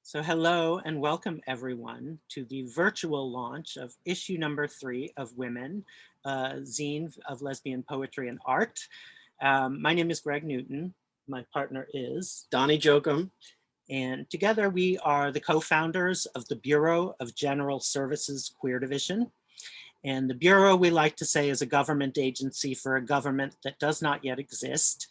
So hello and welcome everyone to the virtual launch of issue number 3 of Women, zine of lesbian poetry and art. My name is Greg Newton. My partner is Donnie Jokum. And together we are the co-founders of the Bureau of General Services Queer Division. And the Bureau, we like to say, is a government agency for a government that does not yet exist.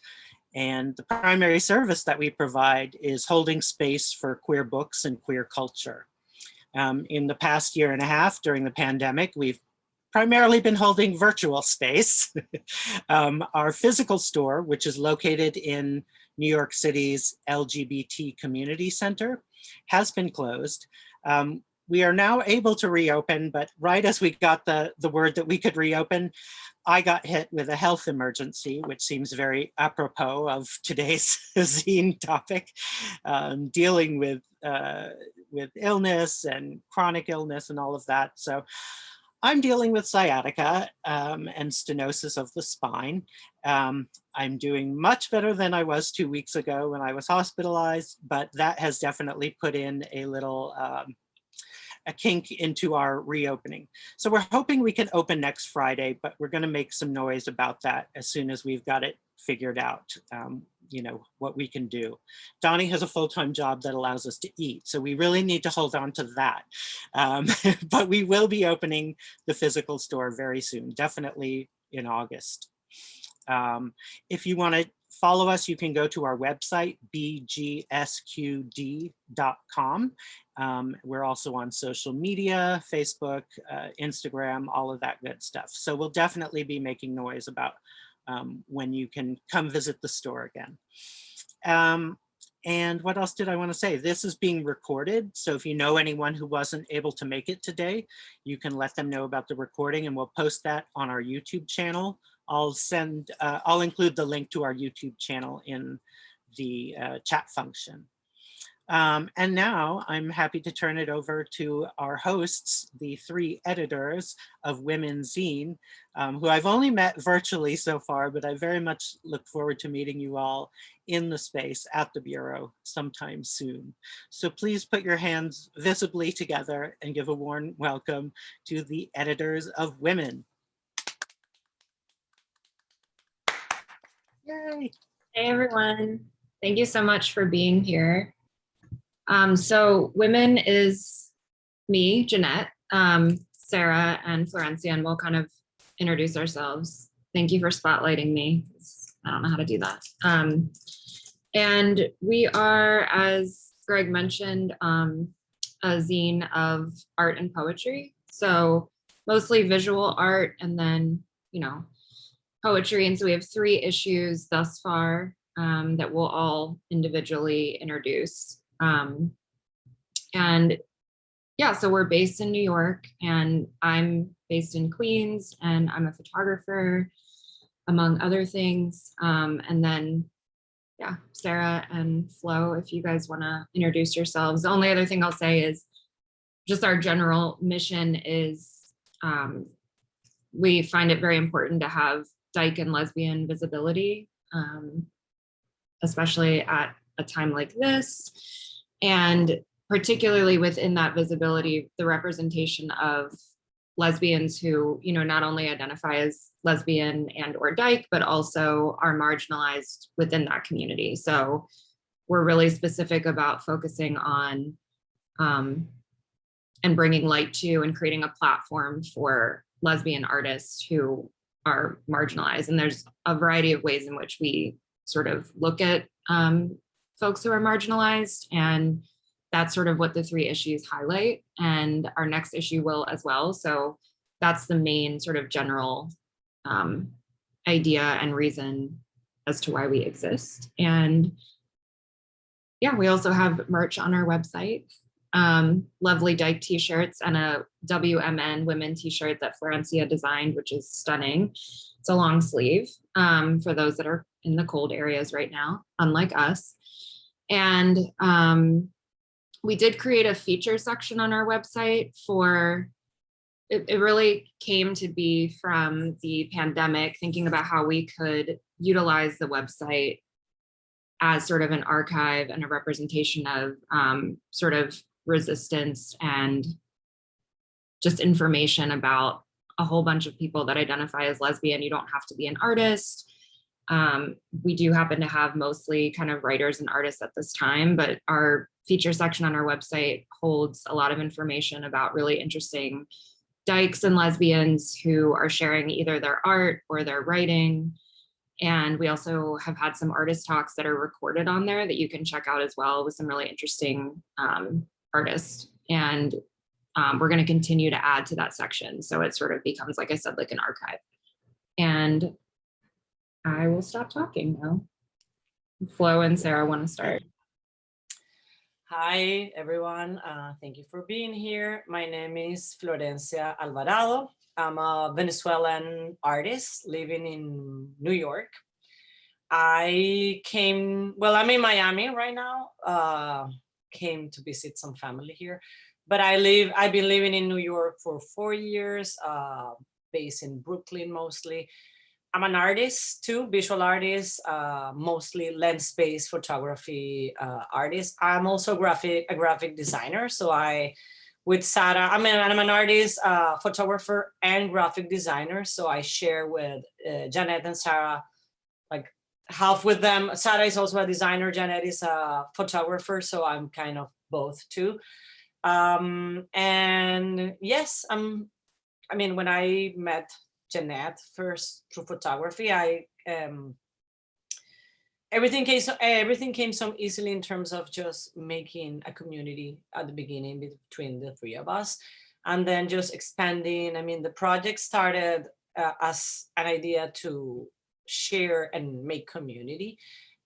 And the primary service that we provide is holding space for queer books and queer culture. In the past year and a half during the pandemic, we've primarily been holding virtual space. Our physical store, which is located in New York City's LGBT Community Center, has been closed. We are now able to reopen, but right as we got the word that we could reopen, I got hit with a health emergency, which seems very apropos of today's zine topic, dealing with illness and chronic illness and all of that. So I'm dealing with sciatica and stenosis of the spine. I'm doing much better than I was 2 weeks ago when I was hospitalized, but that has definitely put in a little a kink into our reopening. So we're hoping we can open next Friday, but we're gonna make some noise about that as soon as we've got it figured out, you know, what we can do. Donnie has a full-time job that allows us to eat, so we really need to hold on to that. But we will be opening the physical store very soon, definitely in August. If you wanna follow us, you can go to our website, bgsqd.com. We're also on social media, Facebook, Instagram, all of that good stuff. So we'll definitely be making noise about when you can come visit the store again. And what else did I want to say? This is being recorded. So if you know anyone who wasn't able to make it today, you can let them know about the recording and we'll post that on our YouTube channel. I'll include the link to our YouTube channel in the chat function. And now I'm happy to turn it over to our hosts, the 3 editors of Women's Zine, who I've only met virtually so far, but I very much look forward to meeting you all in the space at the Bureau sometime soon. So please put your hands visibly together and give a warm welcome to the editors of Women. Yay. Hey everyone, thank you so much for being here. So Women is me, Jeanette, Sarah, and Florencia, and we'll kind of introduce ourselves. Thank you for spotlighting me. I don't know how to do that. And we are, as Greg mentioned, a zine of art and poetry. So mostly visual art and then, you know, poetry. And so we have 3 issues thus far that we'll all individually introduce. And yeah, so we're based in New York and I'm based in Queens and I'm a photographer, among other things. And then, yeah, Sarah and Flo, if you guys wanna introduce yourselves. The only other thing I'll say is just our general mission is we find it very important to have dyke and lesbian visibility, especially at a time like this. And particularly within that visibility, the representation of lesbians who, you know, not only identify as lesbian and or dyke, but also are marginalized within that community. So we're really specific about focusing on and bringing light to and creating a platform for lesbian artists who are marginalized. And there's a variety of ways in which we sort of look at folks who are marginalized, and that's sort of what the 3 issues highlight, and our next issue will as well. So that's the main sort of general idea and reason as to why we exist. And yeah, we also have merch on our website, lovely dyke t-shirts and a WMN women t-shirt that Florencia designed, which is stunning. It's a long sleeve for those that are in the cold areas right now, unlike us. And we did create a feature section on our website for, it really came to be from the pandemic, thinking about how we could utilize the website as sort of an archive and a representation of sort of resistance and just information about a whole bunch of people that identify as lesbian. You don't have to be an artist. We do happen to have mostly kind of writers and artists at this time, but our feature section on our website holds a lot of information about really interesting dykes and lesbians who are sharing either their art or their writing. And we also have had some artist talks that are recorded on there that you can check out as well with some really interesting artists. And we're going to continue to add to that section. So it sort of becomes, like I said, like an archive. And I will stop talking now. Flo and Sarah want to start. Hi, everyone. Thank you for being here. My name is Florencia Alvarado. I'm a Venezuelan artist living in New York. I'm in Miami right now. Came to visit some family here, but I've been living in New York for 4 years, based in Brooklyn mostly. I'm an artist too, visual artist, mostly lens-based photography artist. I'm also a graphic designer. So with Sarah, I'm an artist, photographer, and graphic designer. So I share with Janet and Sarah, like half with them. Sarah is also a designer. Janet is a photographer. So I'm kind of both too. And yes, when I met Jeanette first through photography, everything came so easily in terms of just making a community at the beginning between the three of us, and then just expanding. The project started as an idea to share and make community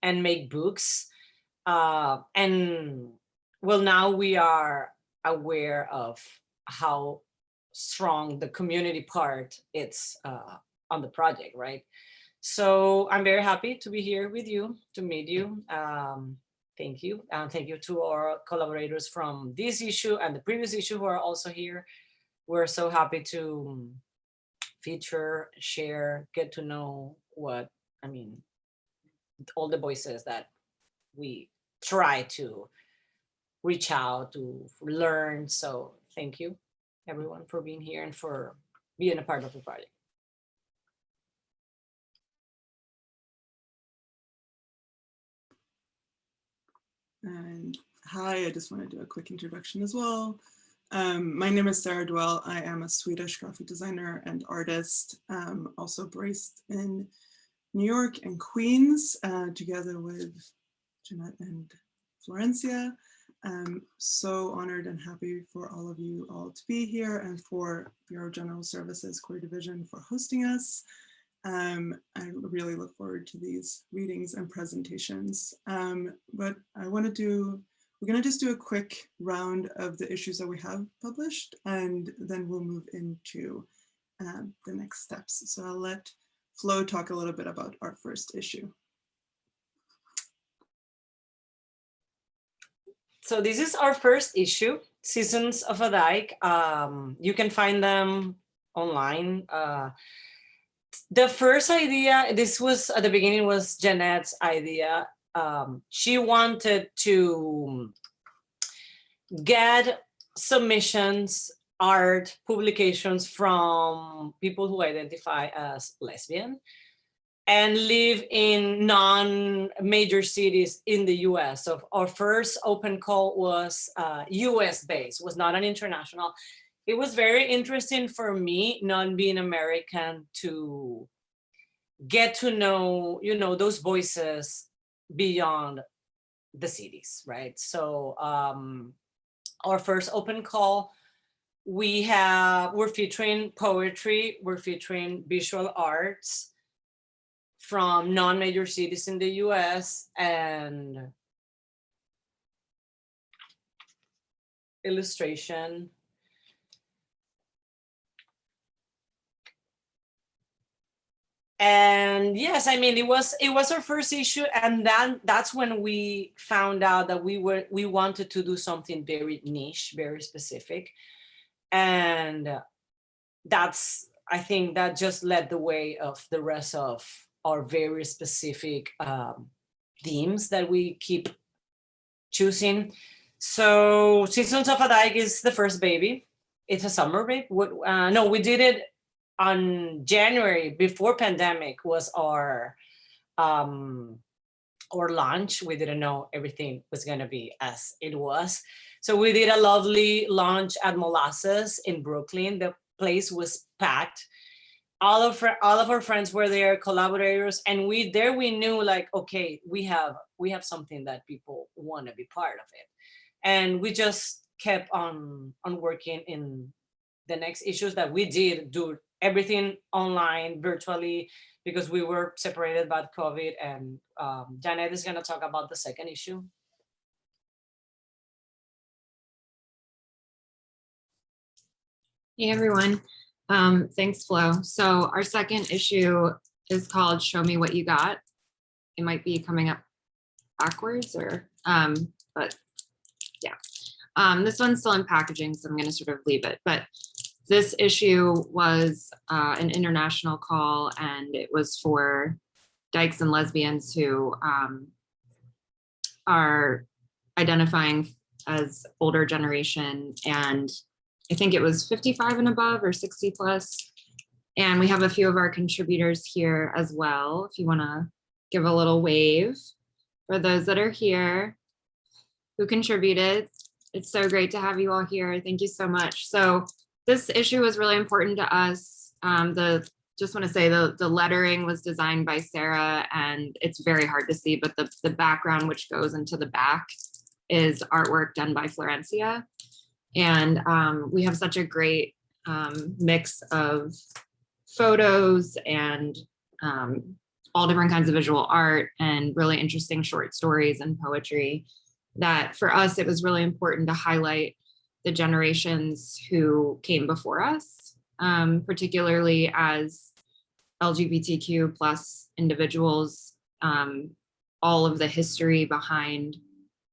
and make books, and well, now we are aware of how strong the community part it's on the project, right? So I'm very happy to be here with you, to meet you. Thank you. And thank you to our collaborators from this issue and the previous issue who are also here. We're so happy to feature, share, get to know all the voices that we try to reach out to learn. So thank you, everyone, for being here and for being a part of the project. And hi, I just want to do a quick introduction as well. My name is Sarah Dwell. I am a Swedish graphic designer and artist, also based in New York and Queens, together with Jeanette and Florencia. I'm so honored and happy for all of you all to be here, and for Bureau of General Services Queer Division for hosting us. I really look forward to these readings and presentations. But we're going to just do a quick round of the issues that we have published, and then we'll move into the next steps. So I'll let Flo talk a little bit about our first issue. So this is our first issue, Seasons of a Dyke. You can find them online. The first idea, this was at the beginning, was Jeanette's idea. She wanted to get submissions, art, publications from people who identify as lesbian and live in non-major cities in the US. So our first open call was US based, was not an international. It was very interesting for me, not being American, to get to know, those voices beyond the cities, right? So our first open call, we're featuring poetry, we're featuring visual arts from non-major cities in the US, and illustration. And yes, it was our first issue, and then that's when we found out that we wanted to do something very niche, very specific, and I think that just led the way of the rest of our very specific themes that we keep choosing. So Seasons of a Dyke is the first baby. It's a summer baby. No, we did it on January before pandemic was our launch. We didn't know everything was going to be as it was. So we did a lovely launch at Molasses in Brooklyn. The place was packed. All of our friends were there, collaborators, and we knew like, okay, we have something that people want to be part of it. And we just kept on working in the next issues that we did, do everything online, virtually, because we were separated by COVID. And Janet is going to talk about the second issue. Hey everyone, thanks Flo. So our second issue is called Show Me What You Got. It might be coming up backwards or, but yeah. This one's still in packaging, so I'm gonna sort of leave it. But this issue was an international call, and it was for dykes and lesbians who are identifying as older generation, and I think it was 55 and above or 60 plus. And we have a few of our contributors here as well. If you wanna give a little wave for those that are here who contributed. It's so great to have you all here. Thank you so much. So this issue was really important to us. Just want to say the lettering was designed by Sarah, and it's very hard to see, but the background which goes into the back is artwork done by Florencia. And we have such a great mix of photos and all different kinds of visual art and really interesting short stories and poetry that for us, it was really important to highlight the generations who came before us, particularly as LGBTQ plus individuals, all of the history behind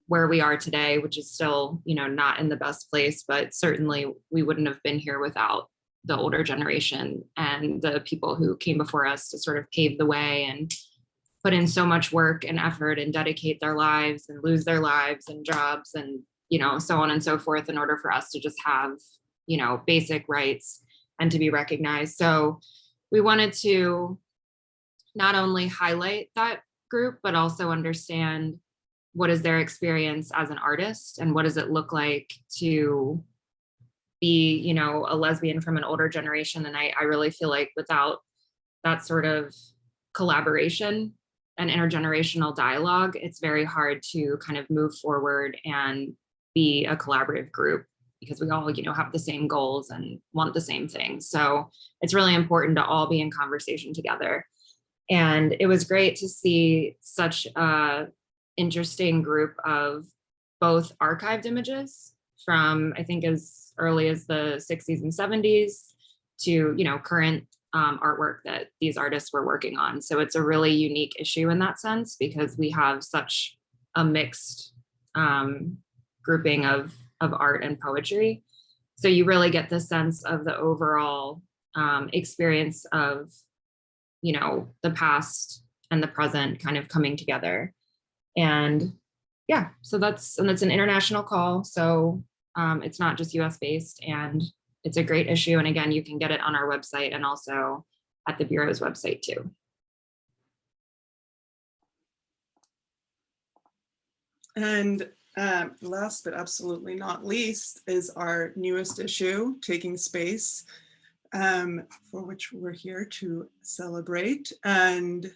where we are today, which is still, not in the best place, but certainly we wouldn't have been here without the older generation and the people who came before us to sort of pave the way and put in so much work and effort and dedicate their lives and lose their lives and jobs and, so on and so forth in order for us to just have, basic rights and to be recognized. So we wanted to not only highlight that group, but also understand what is their experience as an artist and what does it look like to be, a lesbian from an older generation. And I really feel like without that sort of collaboration and intergenerational dialogue, it's very hard to kind of move forward and be a collaborative group because we all, have the same goals and want the same things. So it's really important to all be in conversation together. And it was great to see such a interesting group of both archived images from, I think, as early as the 60s and 70s to, current artwork that these artists were working on. So it's a really unique issue in that sense because we have such a mixed grouping of art and poetry. So you really get the sense of the overall experience of, the past and the present kind of coming together. And yeah, so that's an international call. So it's not just US based, and it's a great issue. And again, you can get it on our website and also at the Bureau's website too. And last but absolutely not least is our newest issue, Taking Space, for which we're here to celebrate. And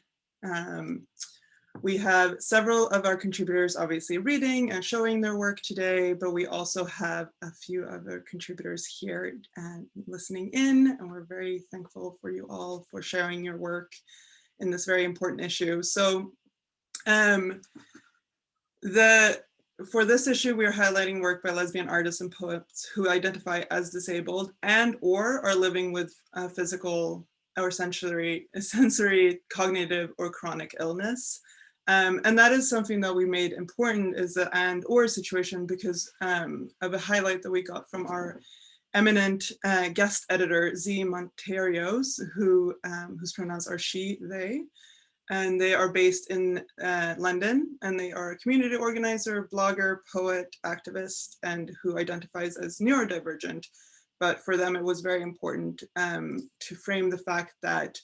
we have several of our contributors obviously reading and showing their work today, but we also have a few other contributors here and listening in, and we're very thankful for you all for sharing your work in this very important issue. So for this issue, we are highlighting work by lesbian artists and poets who identify as disabled and or are living with physical or sensory, cognitive, or chronic illness. And that is something that we made important, is the and or situation, because of a highlight that we got from our eminent guest editor, Zee Monteiro, whose pronouns are she, they. and they are based in London, and they are a community organizer, blogger, poet, activist, and who identifies as neurodivergent. But for them, it was very important to frame the fact that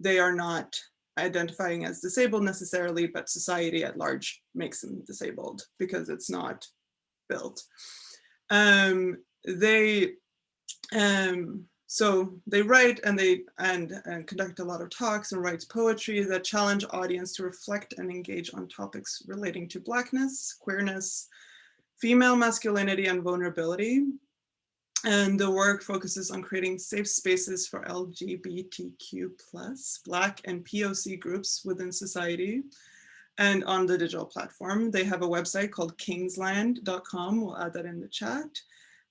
they are not identifying as disabled necessarily, but society at large makes them disabled because it's not built. So they write and conduct a lot of talks and writes poetry that challenge audience to reflect and engage on topics relating to Blackness, queerness, female masculinity, and vulnerability. And the work focuses on creating safe spaces for LGBTQ+, Black and POC groups within society and on the digital platform. They have a website called kingsland.com. We'll add that in the chat.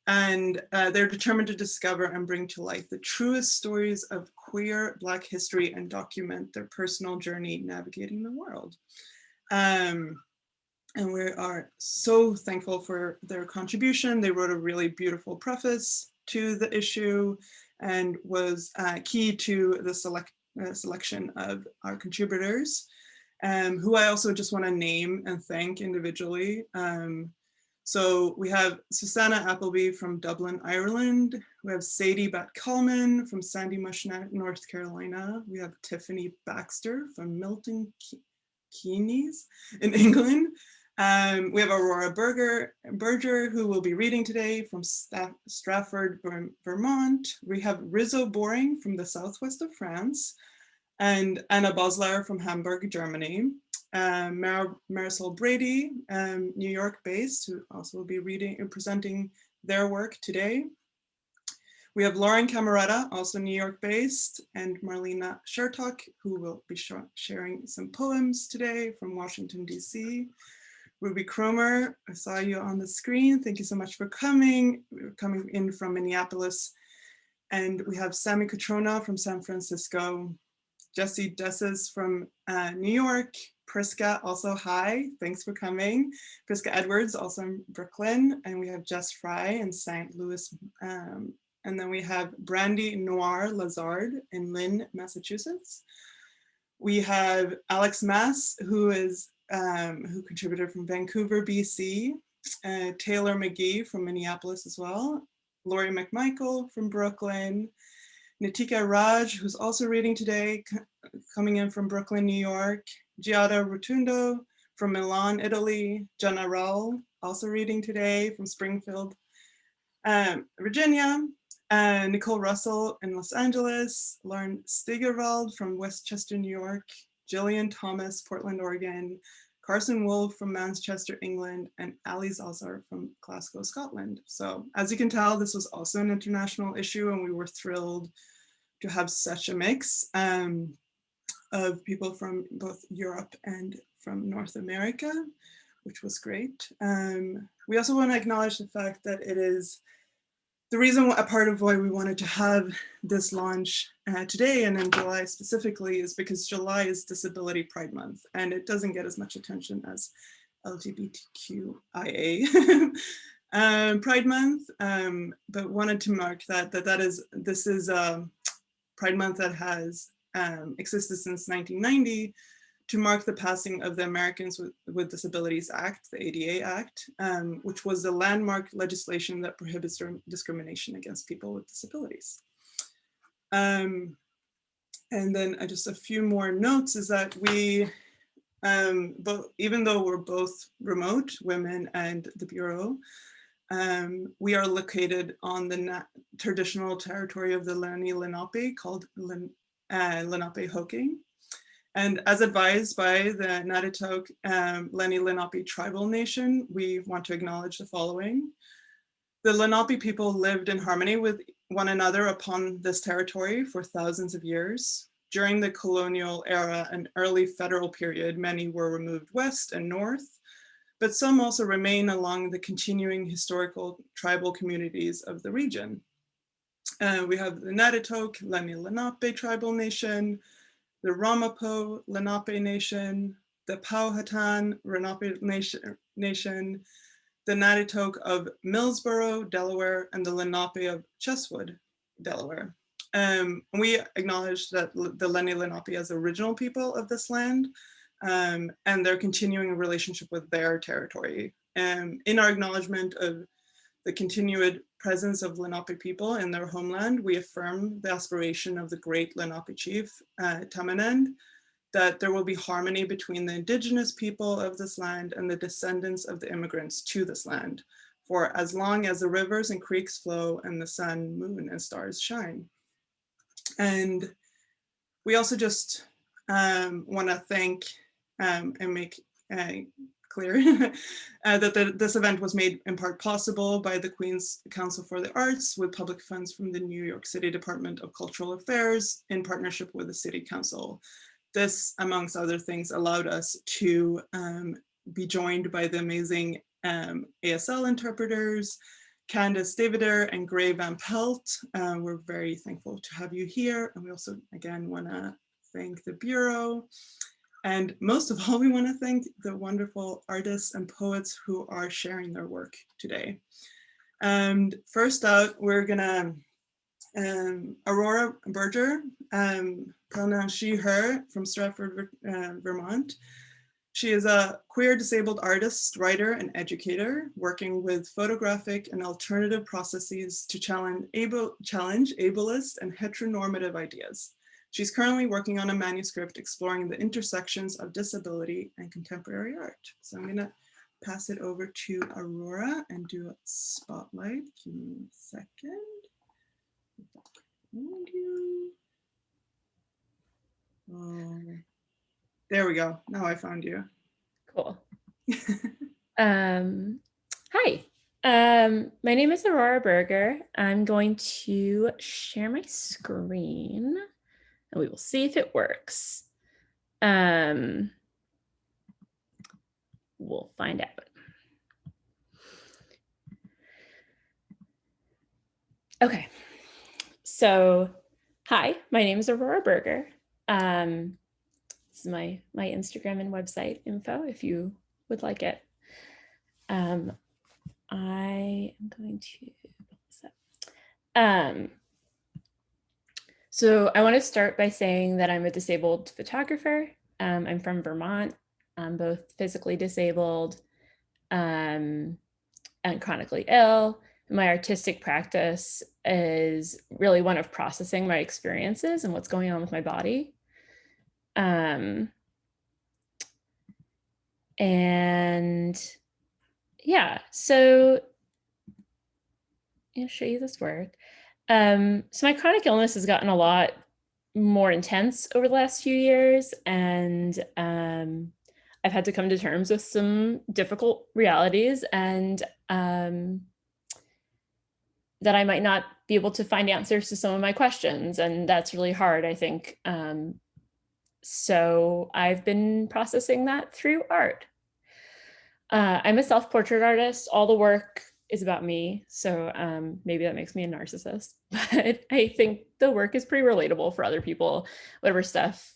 And they're determined to discover and bring to light the truest stories of queer Black history and document their personal journey navigating the world. And we are so thankful for their contribution. They wrote a really beautiful preface to the issue and was key to the selection of our contributors, who I also just want to name and thank individually. So we have Susanna Appleby from Dublin, Ireland. We have Sadie Bat-Coleman from Sandy Mush, North Carolina. We have Tiffany Baxter from Milton Keynes in England. We have Aurora Berger, who will be reading today from Stratford, Vermont. We have Rizzo Boring from the southwest of France, and Anna Bosler from Hamburg, Germany. Marisol Brady, New York based, who also will be reading and presenting their work today. We have Lauren Camerata, also New York based, and Marlena Chertok, who will be sharing some poems today from Washington, DC. Ruby Cromer, I saw you on the screen. Thank you so much for coming. We're coming in from Minneapolis. And we have Sammy Catrona from San Francisco, Jesse Desses from New York, Priska, also hi, thanks for coming. Priska Edwards, also in Brooklyn. And we have Jess Fry in St. Louis. And then we have Brandy Noir Lazard in Lynn, Massachusetts. We have Alex Mass, who contributed from Vancouver, BC, Taylor McGee from Minneapolis as well, Lori McMichael from Brooklyn, Nitika Raj, who's also reading today, coming in from Brooklyn, New York, Giada Rotundo from Milan, Italy, Jenna Rowell, also reading today from Springfield, Virginia, Nicole Russell in Los Angeles, Lauren Stegerwald from Westchester, New York, Jillian Thomas, Portland, Oregon, Carson Wolfe from Manchester, England, and Ali Zalzar from Glasgow, Scotland. So as you can tell, this was also an international issue, and we were thrilled to have such a mix of people from both Europe and from North America, which was great. We also want to acknowledge the fact that it is the reason, a part of why we wanted to have this launch today and in July specifically is because July is Disability Pride Month, and it doesn't get as much attention as LGBTQIA Pride Month, but wanted to mark this is a Pride Month that has existed since 1990 to mark the passing of the Americans with Disabilities Act, the ADA Act, which was the landmark legislation that prohibits discrimination against people with disabilities. And then just a few more notes is that we, even though we're both remote, women and the Bureau, we are located on the traditional territory of the Lenni Lenape called Lenape-Hoking. And as advised by the Natitok Lenni Lenape tribal nation, we want to acknowledge the following. The Lenape people lived in harmony with one another upon this territory for thousands of years. During the colonial era and early federal period, many were removed west and north, but some also remain along the continuing historical tribal communities of the region. We have the Natitok Lenni Lenape tribal nation, the Ramapo Lenape Nation, the Powhatan Lenape Nation, the Natitok of Millsboro, Delaware, and the Lenape of Chesswood, Delaware. We acknowledge that the Lenni Lenape as original people of this land, and their continuing relationship with their territory. In our acknowledgement of the continued presence of Lenape people in their homeland, we affirm the aspiration of the great Lenape chief, Tamanend, that there will be harmony between the indigenous people of this land and the descendants of the immigrants to this land, for as long as the rivers and creeks flow and the sun, moon, and stars shine. And we also just want to thank and make clear that this event was made in part possible by the Queen's Council for the Arts with public funds from the New York City Department of Cultural Affairs in partnership with the City Council. This, amongst other things, allowed us to be joined by the amazing ASL interpreters, Candace Davider and Gray Van Pelt. We're very thankful to have you here. And we also, again, want to thank the Bureau. And most of all, we want to thank the wonderful artists and poets who are sharing their work today. And first out, we're gonna, Aurora Berger, pronoun she, her, from Stratford, Vermont. She is a queer disabled artist, writer, and educator, working with photographic and alternative processes to challenge ableist and heteronormative ideas. She's currently working on a manuscript exploring the intersections of disability and contemporary art. So I'm gonna pass it over to Aurora and do a spotlight. Give me a second. There we go. Now I found you. Cool. Hi, my name is Aurora Berger. I'm going to share my screen and we will see if it works. We'll find out. Okay, so hi, my name is Aurora Berger. This is my Instagram and website info if you would like it. I am going to pull this up. So I want to start by saying that I'm a disabled photographer. I'm from Vermont. I'm both physically disabled and chronically ill. My artistic practice is really one of processing my experiences and what's going on with my body. And yeah, so I'll show you this work. So my chronic illness has gotten a lot more intense over the last few years, and I've had to come to terms with some difficult realities, and that I might not be able to find answers to some of my questions, and that's really hard, I think. So I've been processing that through art. I'm a self-portrait artist. All the work is about me, so maybe that makes me a narcissist, but I think the work is pretty relatable for other people, whatever stuff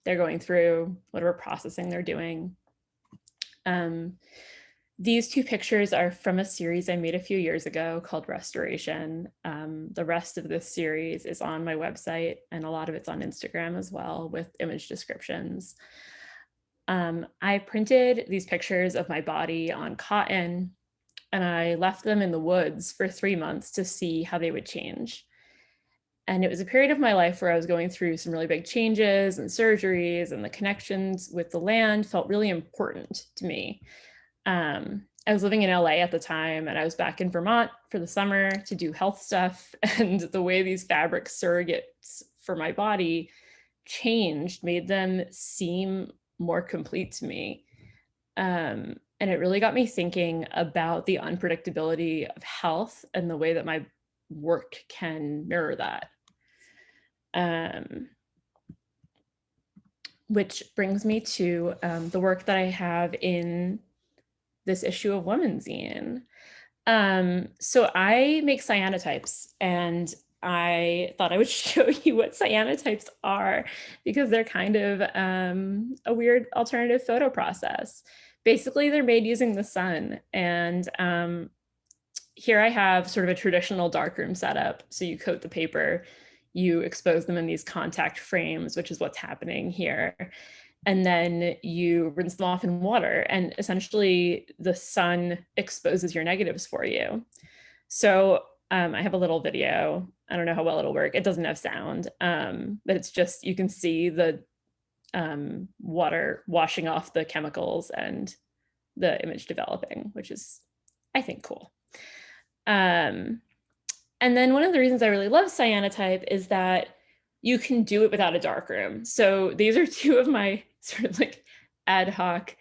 they're going through, whatever processing they're doing. These two pictures are from a series I made a few years ago called Restoration. The rest of this series is on my website, and a lot of it's on Instagram as well with image descriptions. I printed these pictures of my body on cotton, and I left them in the woods for 3 months to see how they would change. And it was a period of my life where I was going through some really big changes and surgeries, and the connections with the land felt really important to me. I was living in LA at the time, and I was back in Vermont for the summer to do health stuff. And the way these fabric surrogates for my body changed made them seem more complete to me. And it really got me thinking about the unpredictability of health and the way that my work can mirror that. Which brings me to the work that I have in this issue of Women's Zine. So I make cyanotypes, and I thought I would show you what cyanotypes are, because they're kind of a weird alternative photo process. Basically, they're made using the sun. And here I have sort of a traditional darkroom setup. So you coat the paper, you expose them in these contact frames, which is what's happening here. And then you rinse them off in water, and essentially the sun exposes your negatives for you. So I have a little video. I don't know how well it'll work. It doesn't have sound, but it's just, you can see the water washing off the chemicals and the image developing, which is, I think, cool. And then one of the reasons I really love Cyanotype is that you can do it without a darkroom. So these are two of my sort of like ad hoc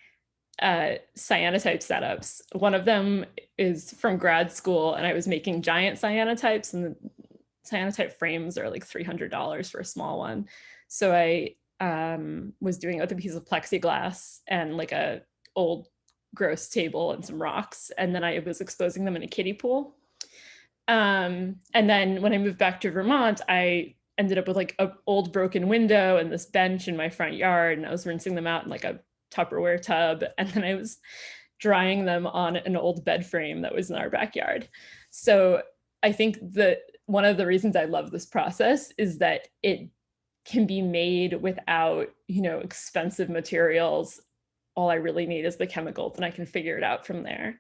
cyanotype setups. One of them is from grad school, and I was making giant cyanotypes, and the cyanotype frames are like $300 for a small one. So I was doing it with a piece of plexiglass and like a old gross table and some rocks, and then I was exposing them in a kiddie pool. And then when I moved back to Vermont, I ended up with like an old broken window and this bench in my front yard, and I was rinsing them out in like a Tupperware tub, and then I was drying them on an old bed frame that was in our backyard. So I think that one of the reasons I love this process is that it can be made without, you know, expensive materials. All I really need is the chemicals, and I can figure it out from there.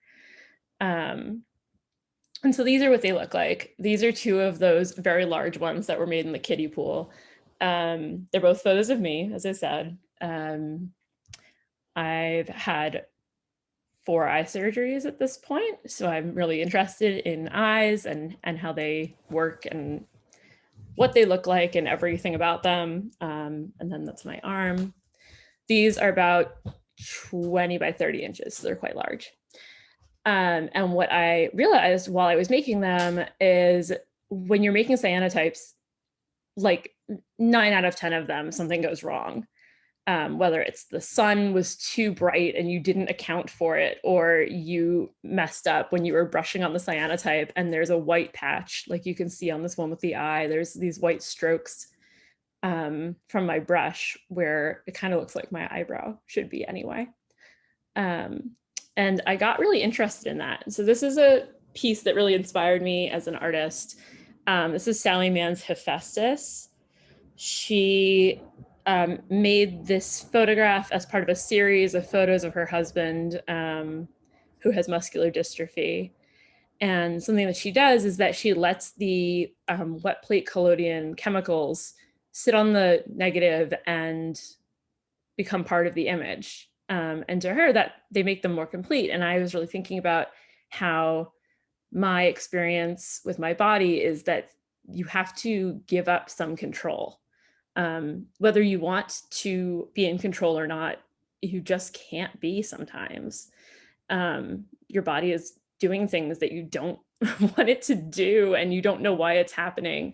And so these are what they look like. These are two of those very large ones that were made in the kiddie pool. They're both photos of me, as I said. I've had 4 eye surgeries at this point, so I'm really interested in eyes and how they work and what they look like and everything about them. And then that's my arm. These are about 20 by 30 inches, so they're quite large. And what I realized while I was making them is when you're making cyanotypes, like 9 out of 10 of them, something goes wrong. Whether it's the sun was too bright and you didn't account for it, or you messed up when you were brushing on the cyanotype and there's a white patch, like you can see on this one with the eye, there's these white strokes from my brush where it kind of looks like my eyebrow should be anyway. And I got really interested in that. So this is a piece that really inspired me as an artist. This is Sally Mann's Hephaestus. She made this photograph as part of a series of photos of her husband who has muscular dystrophy. And something that she does is that she lets the wet plate collodion chemicals sit on the negative and become part of the image. And to her, that they make them more complete. And I was really thinking about how my experience with my body is that you have to give up some control. Whether you want to be in control or not, you just can't be sometimes. Your body is doing things that you don't want it to do, and you don't know why it's happening.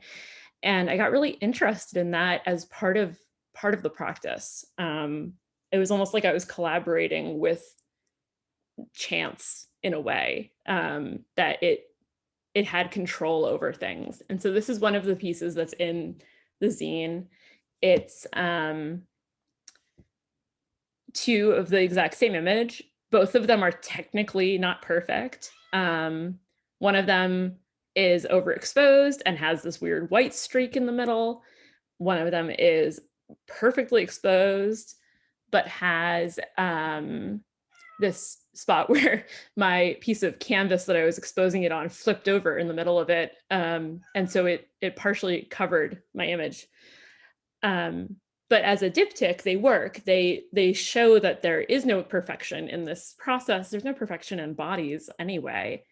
And I got really interested in that as part of the practice. It was almost like I was collaborating with chance in a way, that it had control over things. And so this is one of the pieces that's in the zine. It's 2 of the exact same image. Both of them are technically not perfect. One of them is overexposed and has this weird white streak in the middle. One of them is perfectly exposed, but has this spot where my piece of canvas that I was exposing it on flipped over in the middle of it. And so it partially covered my image. But as a diptych, they work. They show that there is no perfection in this process. There's no perfection in bodies anyway.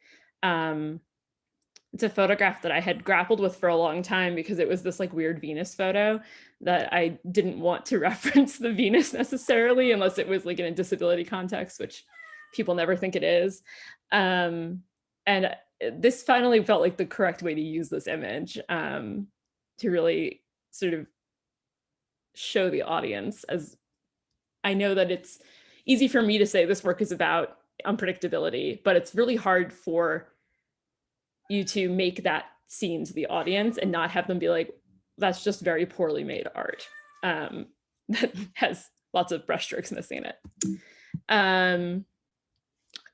It's a photograph that I had grappled with for a long time because it was this like weird Venus photo that I didn't want to reference the Venus necessarily unless it was like in a disability context, which people never think it is. And this finally felt like the correct way to use this image, to really sort of show the audience, as I know that it's easy for me to say this work is about unpredictability, but it's really hard for you to make that seem to the audience and not have them be like, that's just very poorly made art that has lots of brushstrokes missing in it.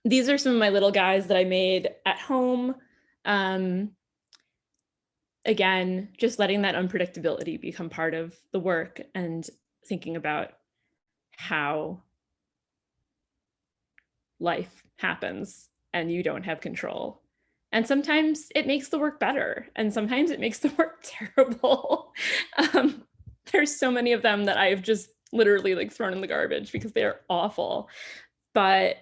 These are some of my little guys that I made at home. again, just letting that unpredictability become part of the work and thinking about how life happens and you don't have control. And sometimes it makes the work better, and sometimes it makes the work terrible. There's so many of them that I've just literally like thrown in the garbage because they're awful. But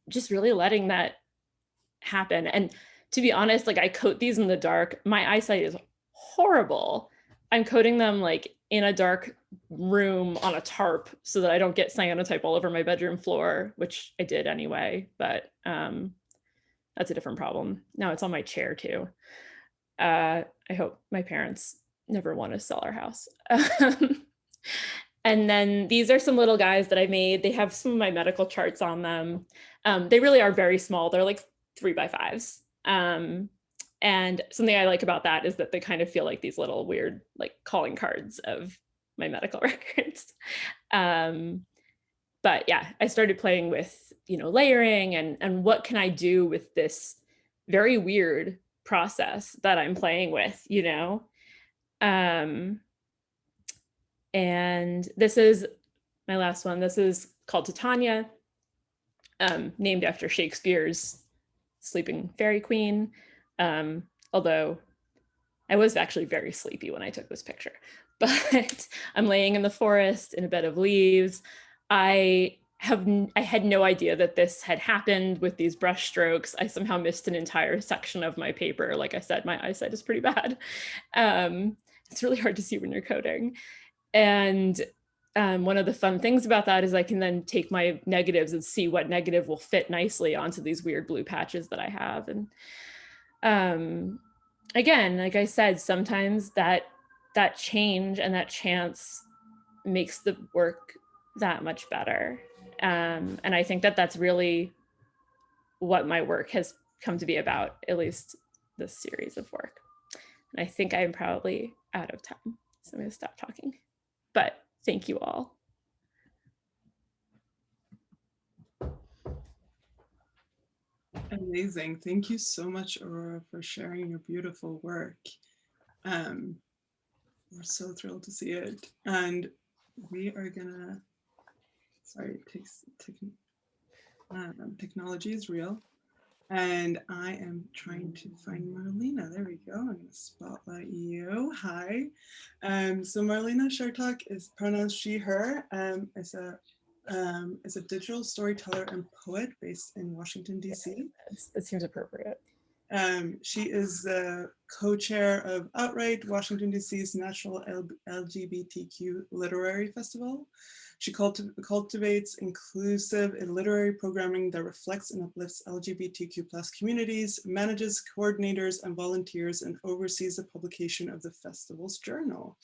just really letting that happen. And to be honest, like I coat these in the dark. My eyesight is horrible. I'm coating them like in a dark room on a tarp so that I don't get cyanotype all over my bedroom floor, which I did anyway, but that's a different problem. Now it's on my chair too. I hope my parents never want to sell our house. And then these are some little guys that I made. They have some of my medical charts on them. They really are very small. They're like 3x5s. And something I like about that is that they kind of feel like these little weird like calling cards of my medical records. But yeah, I started playing with, you know, layering and what can I do with this very weird process that I'm playing with, you know? And this is my last one. This is called Titania, named after Shakespeare's Sleeping Fairy Queen. Although I was actually very sleepy when I took this picture, but I'm laying in the forest in a bed of leaves. I had no idea that this had happened with these brush strokes. I somehow missed an entire section of my paper. Like I said, my eyesight is pretty bad. It's really hard to see when you're coding. And one of the fun things about that is I can then take my negatives and see what negative will fit nicely onto these weird blue patches that I have. And again, like I said, sometimes that change and that chance makes the work that much better. And I think that that's really what my work has come to be about, at least this series of work. And I think I'm probably out of time, so I'm going to stop talking. But thank you all. Amazing. Thank you so much, Aurora, for sharing your beautiful work. We're so thrilled to see it. And we are gonna, sorry, technology is real. And I am trying to find Marlena. There we go. I'm going to spotlight you. Hi. So Marlena Chertok is pronounced she, her. Is a digital storyteller and poet based in Washington, D.C. That seems appropriate. She is the co-chair of Outright, Washington, D.C.'s National LGBTQ Literary Festival. She cultivates inclusive literary programming that reflects and uplifts LGBTQ+ communities, manages coordinators and volunteers, and oversees the publication of the festival's journal.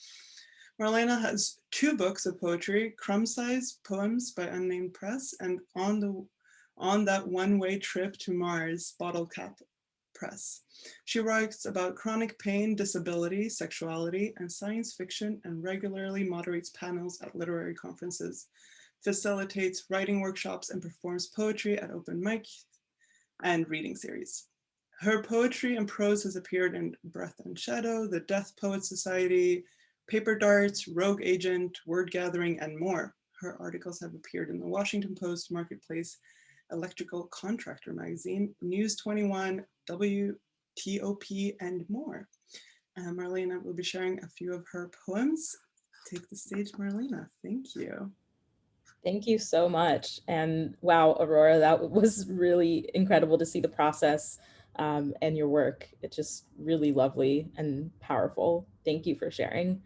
Marlena has 2 books of poetry, Crumb-Size Poems by Unnamed Press, and On That One-Way Trip to Mars, Bottle Cap Press. She writes about chronic pain, disability, sexuality, and science fiction, and regularly moderates panels at literary conferences, facilitates writing workshops, and performs poetry at open mic and reading series. Her poetry and prose has appeared in Breath and Shadow, the Death Poets Society, Paper Darts, Rogue Agent, Word Gathering, and more. Her articles have appeared in the Washington Post, Marketplace, Electrical Contractor Magazine, News 21, WTOP, and more. Marlena will be sharing a few of her poems. Take the stage, Marlena. Thank you. Thank you so much. And wow, Aurora, that was really incredible to see the process and your work. It's just really lovely and powerful. Thank you for sharing.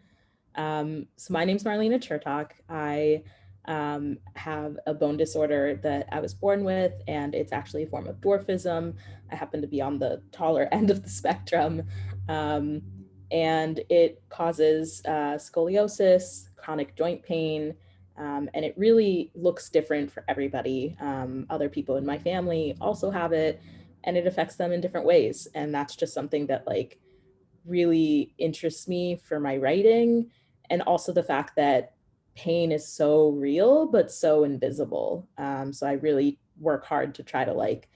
So my name's Marlena Chertok. I have a bone disorder that I was born with, and it's actually a form of dwarfism. I happen to be on the taller end of the spectrum, and it causes scoliosis, chronic joint pain, and it really looks different for everybody. Other people in my family also have it, and it affects them in different ways. And that's just something that like really interests me for my writing. And also the fact that pain is so real, but so invisible. So I really work hard to try to like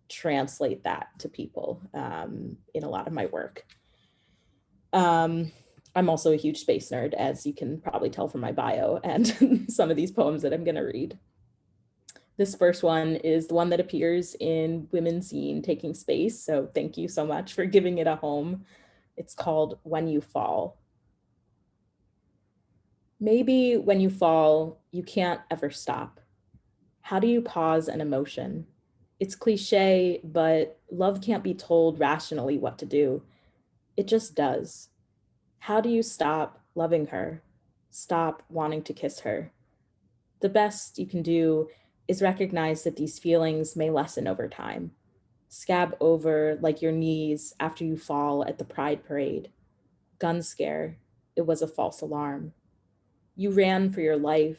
translate that to people in a lot of my work. I'm also a huge space nerd, as you can probably tell from my bio and some of these poems that I'm going to read. This first one is the one that appears in Women's Zine, Taking Space. So thank you so much for giving it a home. It's called When You Fall. Maybe when you fall, you can't ever stop. How do you pause an emotion? It's cliche, but love can't be told rationally what to do. It just does. How do you stop loving her? Stop wanting to kiss her? The best you can do is recognize that these feelings may lessen over time. Scab over like your knees after you fall at the Pride Parade. Gun scare, it was a false alarm. You ran for your life.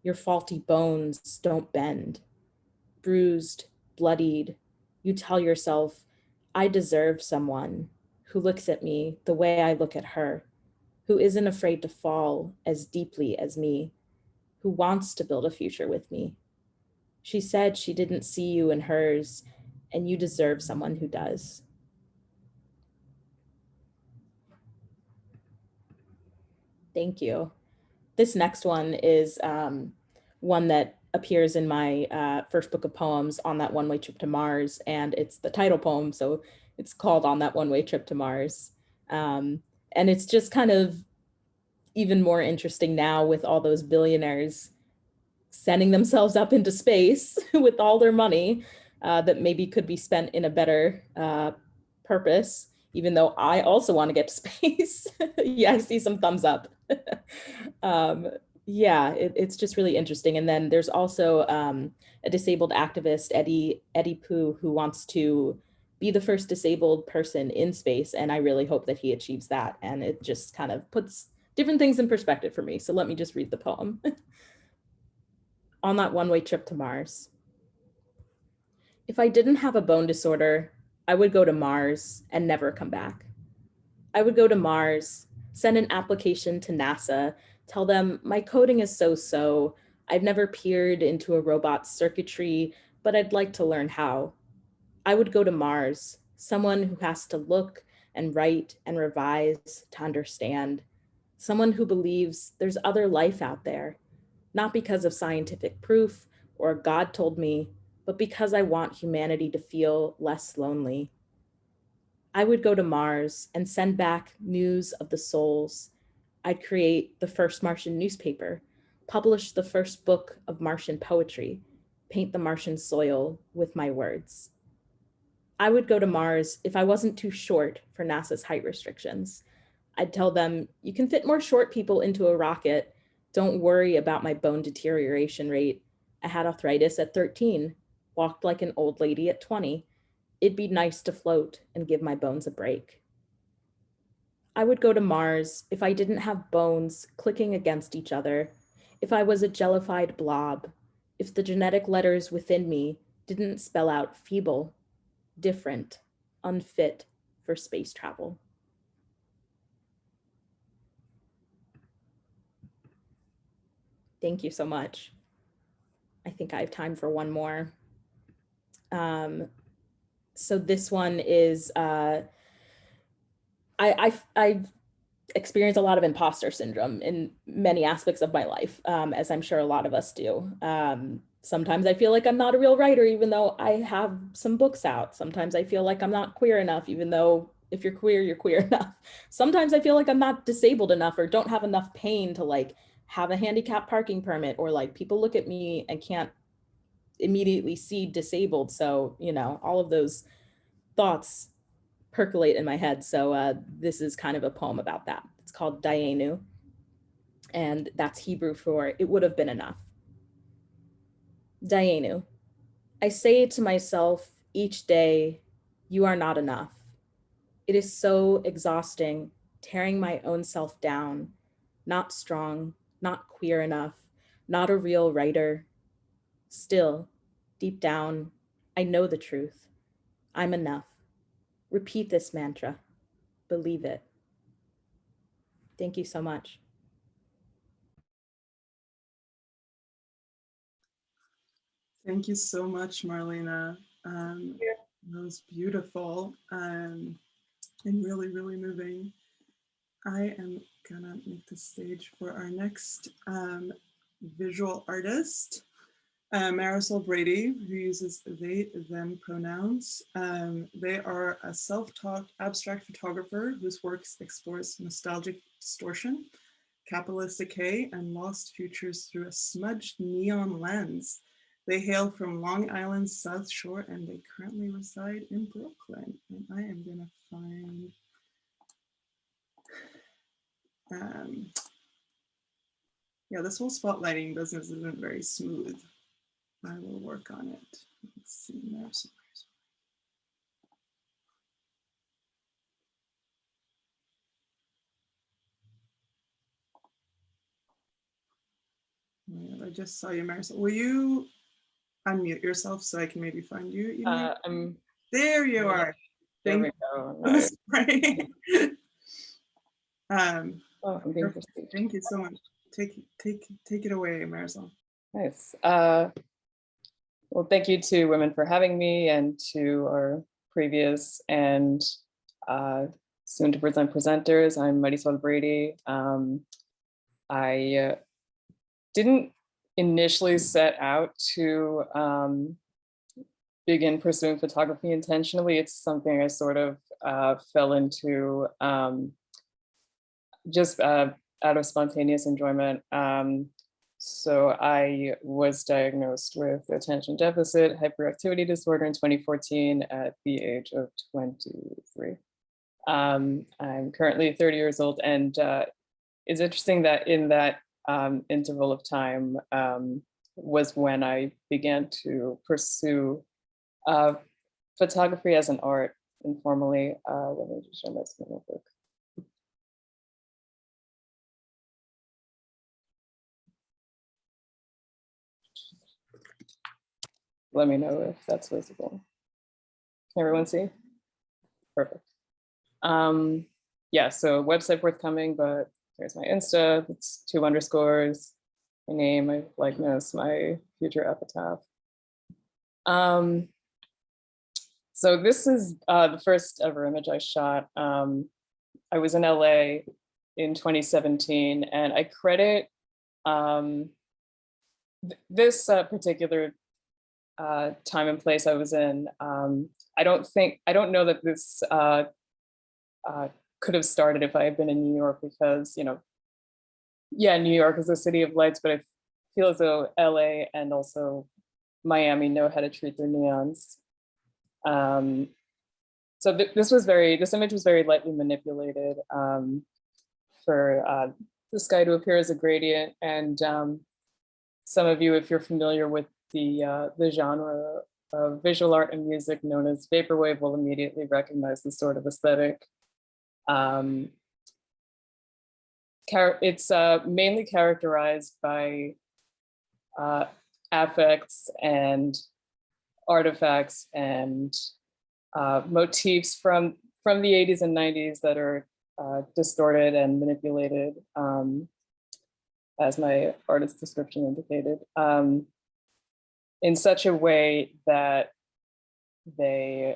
Your faulty bones don't bend. Bruised, bloodied, you tell yourself, I deserve someone who looks at me the way I look at her, who isn't afraid to fall as deeply as me, who wants to build a future with me. She said she didn't see you in hers, and you deserve someone who does. Thank you. This next one is one that appears in my first book of poems, On That One-Way Trip to Mars, and it's the title poem, so it's called On That One-Way Trip to Mars. And it's just kind of even more interesting now with all those billionaires sending themselves up into space with all their money that maybe could be spent in a better purpose, even though I also want to get to space. Yeah, I see some thumbs up. Yeah, it's just really interesting. And then there's also a disabled activist, Eddie Pooh, who wants to be the first disabled person in space. And I really hope that he achieves that. And it just kind of puts different things in perspective for me. So let me just read the poem. On that one-way trip to Mars. If I didn't have a bone disorder, I would go to Mars and never come back. I would go to Mars, send an application to NASA, tell them my coding is so-so, I've never peered into a robot's circuitry, but I'd like to learn how. I would go to Mars, someone who has to look and write and revise to understand, someone who believes there's other life out there, not because of scientific proof or God told me, but because I want humanity to feel less lonely. I would go to Mars and send back news of the souls. I'd create the first Martian newspaper, publish the first book of Martian poetry, paint the Martian soil with my words. I would go to Mars if I wasn't too short for NASA's height restrictions. I'd tell them, you can fit more short people into a rocket. Don't worry about my bone deterioration rate. I had arthritis at 13, walked like an old lady at 20. It'd be nice to float and give my bones a break. I would go to Mars if I didn't have bones clicking against each other, if I was a jellified blob, if the genetic letters within me didn't spell out feeble, different, unfit for space travel. Thank you so much. I think I have time for one more. So this one is, I've experienced a lot of imposter syndrome in many aspects of my life, as I'm sure a lot of us do. Sometimes I feel like I'm not a real writer, even though I have some books out. Sometimes I feel like I'm not queer enough, even though if you're queer enough. Sometimes I feel like I'm not disabled enough or don't have enough pain to like have a handicap parking permit, or like people look at me and can't immediately see disabled. So, you know, all of those thoughts percolate in my head. So this is kind of a poem about that. It's called Dayenu, and that's Hebrew for it would have been enough. Dayenu, I say to myself each day, you are not enough. It is so exhausting, tearing my own self down, not strong, not queer enough, not a real writer. Still, deep down, I know the truth. I'm enough. Repeat this mantra. Believe it. Thank you so much. Thank you so much, Marlena. That was beautiful and really, really moving. I am gonna make the stage for our next visual artist, Marisol Brady, who uses they, them pronouns. They are a self-taught abstract photographer whose works explores nostalgic distortion, capitalist decay, and lost futures through a smudged neon lens. They hail from Long Island's South Shore and they currently reside in Brooklyn. And I am gonna find, yeah, this whole spotlighting business isn't very smooth. I will work on it. Let's see, Marisol. I just saw you, Marisol. Will you unmute yourself so I can maybe find you? There you are. There we go. Nice. Oh, I'm being perceived. Thank you so much. Take it away, Marisol. Nice. Well, thank you to Women for having me, and to our previous and soon to present presenters. I'm Marisol Brady. I didn't initially set out to begin pursuing photography intentionally. It's something I sort of fell into just out of spontaneous enjoyment. So I was diagnosed with attention deficit hyperactivity disorder in 2014 at the age of 23. I'm currently 30 years old, and it's interesting that in that interval of time was when I began to pursue photography as an art informally. Let me just show my screen real quick. Let me know if that's visible. Can everyone see? Perfect. Yeah, so website forthcoming, but here's my Insta. It's 2 underscores, my name, my likeness, my future epitaph. So this is the first ever image I shot. I was in LA in 2017, and I credit this particular time and place I was in. I don't know that this could have started if I had been in New York, because, you know, yeah, New York is a city of lights, but I feel as though LA and also Miami know how to treat their neons. So this image was very lightly manipulated for the sky to appear as a gradient. And some of you, if you're familiar with the genre of visual art and music known as vaporwave, will immediately recognize this sort of aesthetic. It's mainly characterized by affects and artifacts and motifs from the 80s and 90s that are distorted and manipulated, as my artist description indicated, in such a way that they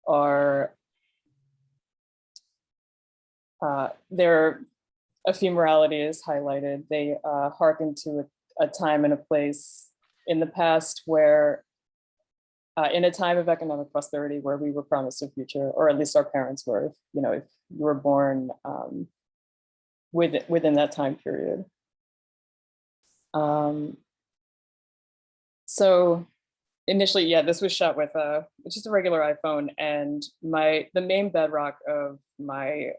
are their ephemerality is highlighted. They hearken to a time and a place in the past where, in a time of economic prosperity, where we were promised a future, or at least our parents were. You know, if you were born within that time period. So initially, yeah, this was shot with just a regular iPhone, and the main bedrock of my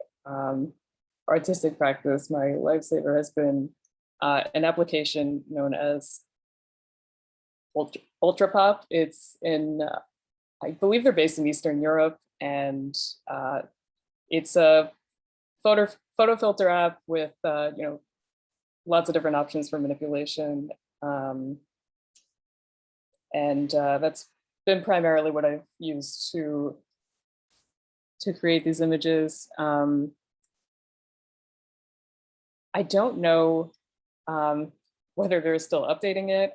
artistic practice, my lifesaver, has been an application known as Ultra Pop. It's in, I believe they're based in Eastern Europe, and it's a photo filter app with you know, lots of different options for manipulation, and that's been primarily what I've used to create these images. I don't know whether they're still updating it.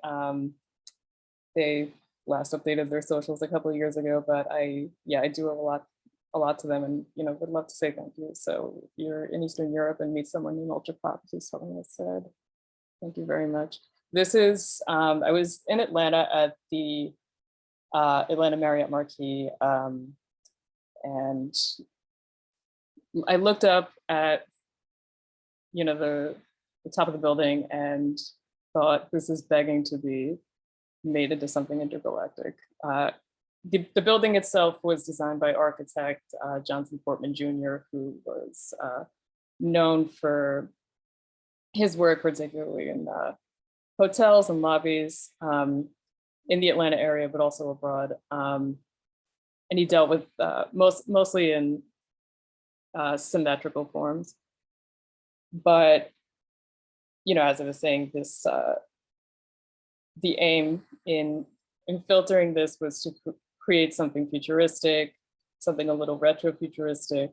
They last updated their socials a couple of years ago, but I do have a lot a lot to them, and would love to say thank you. So if you're in Eastern Europe and meet someone named Ultra Pop, please tell them I said thank you very much. This is, I was in Atlanta at the Atlanta Marriott Marquis, and I looked up at the top of the building and thought, this is begging to be made into something intergalactic. The building itself was designed by architect Johnson Portman Jr., who was known for his work, particularly in hotels and lobbies in the Atlanta area, but also abroad. And he dealt with mostly in symmetrical forms. But, as I was saying, this the aim in filtering this was to create something futuristic, something a little retro-futuristic.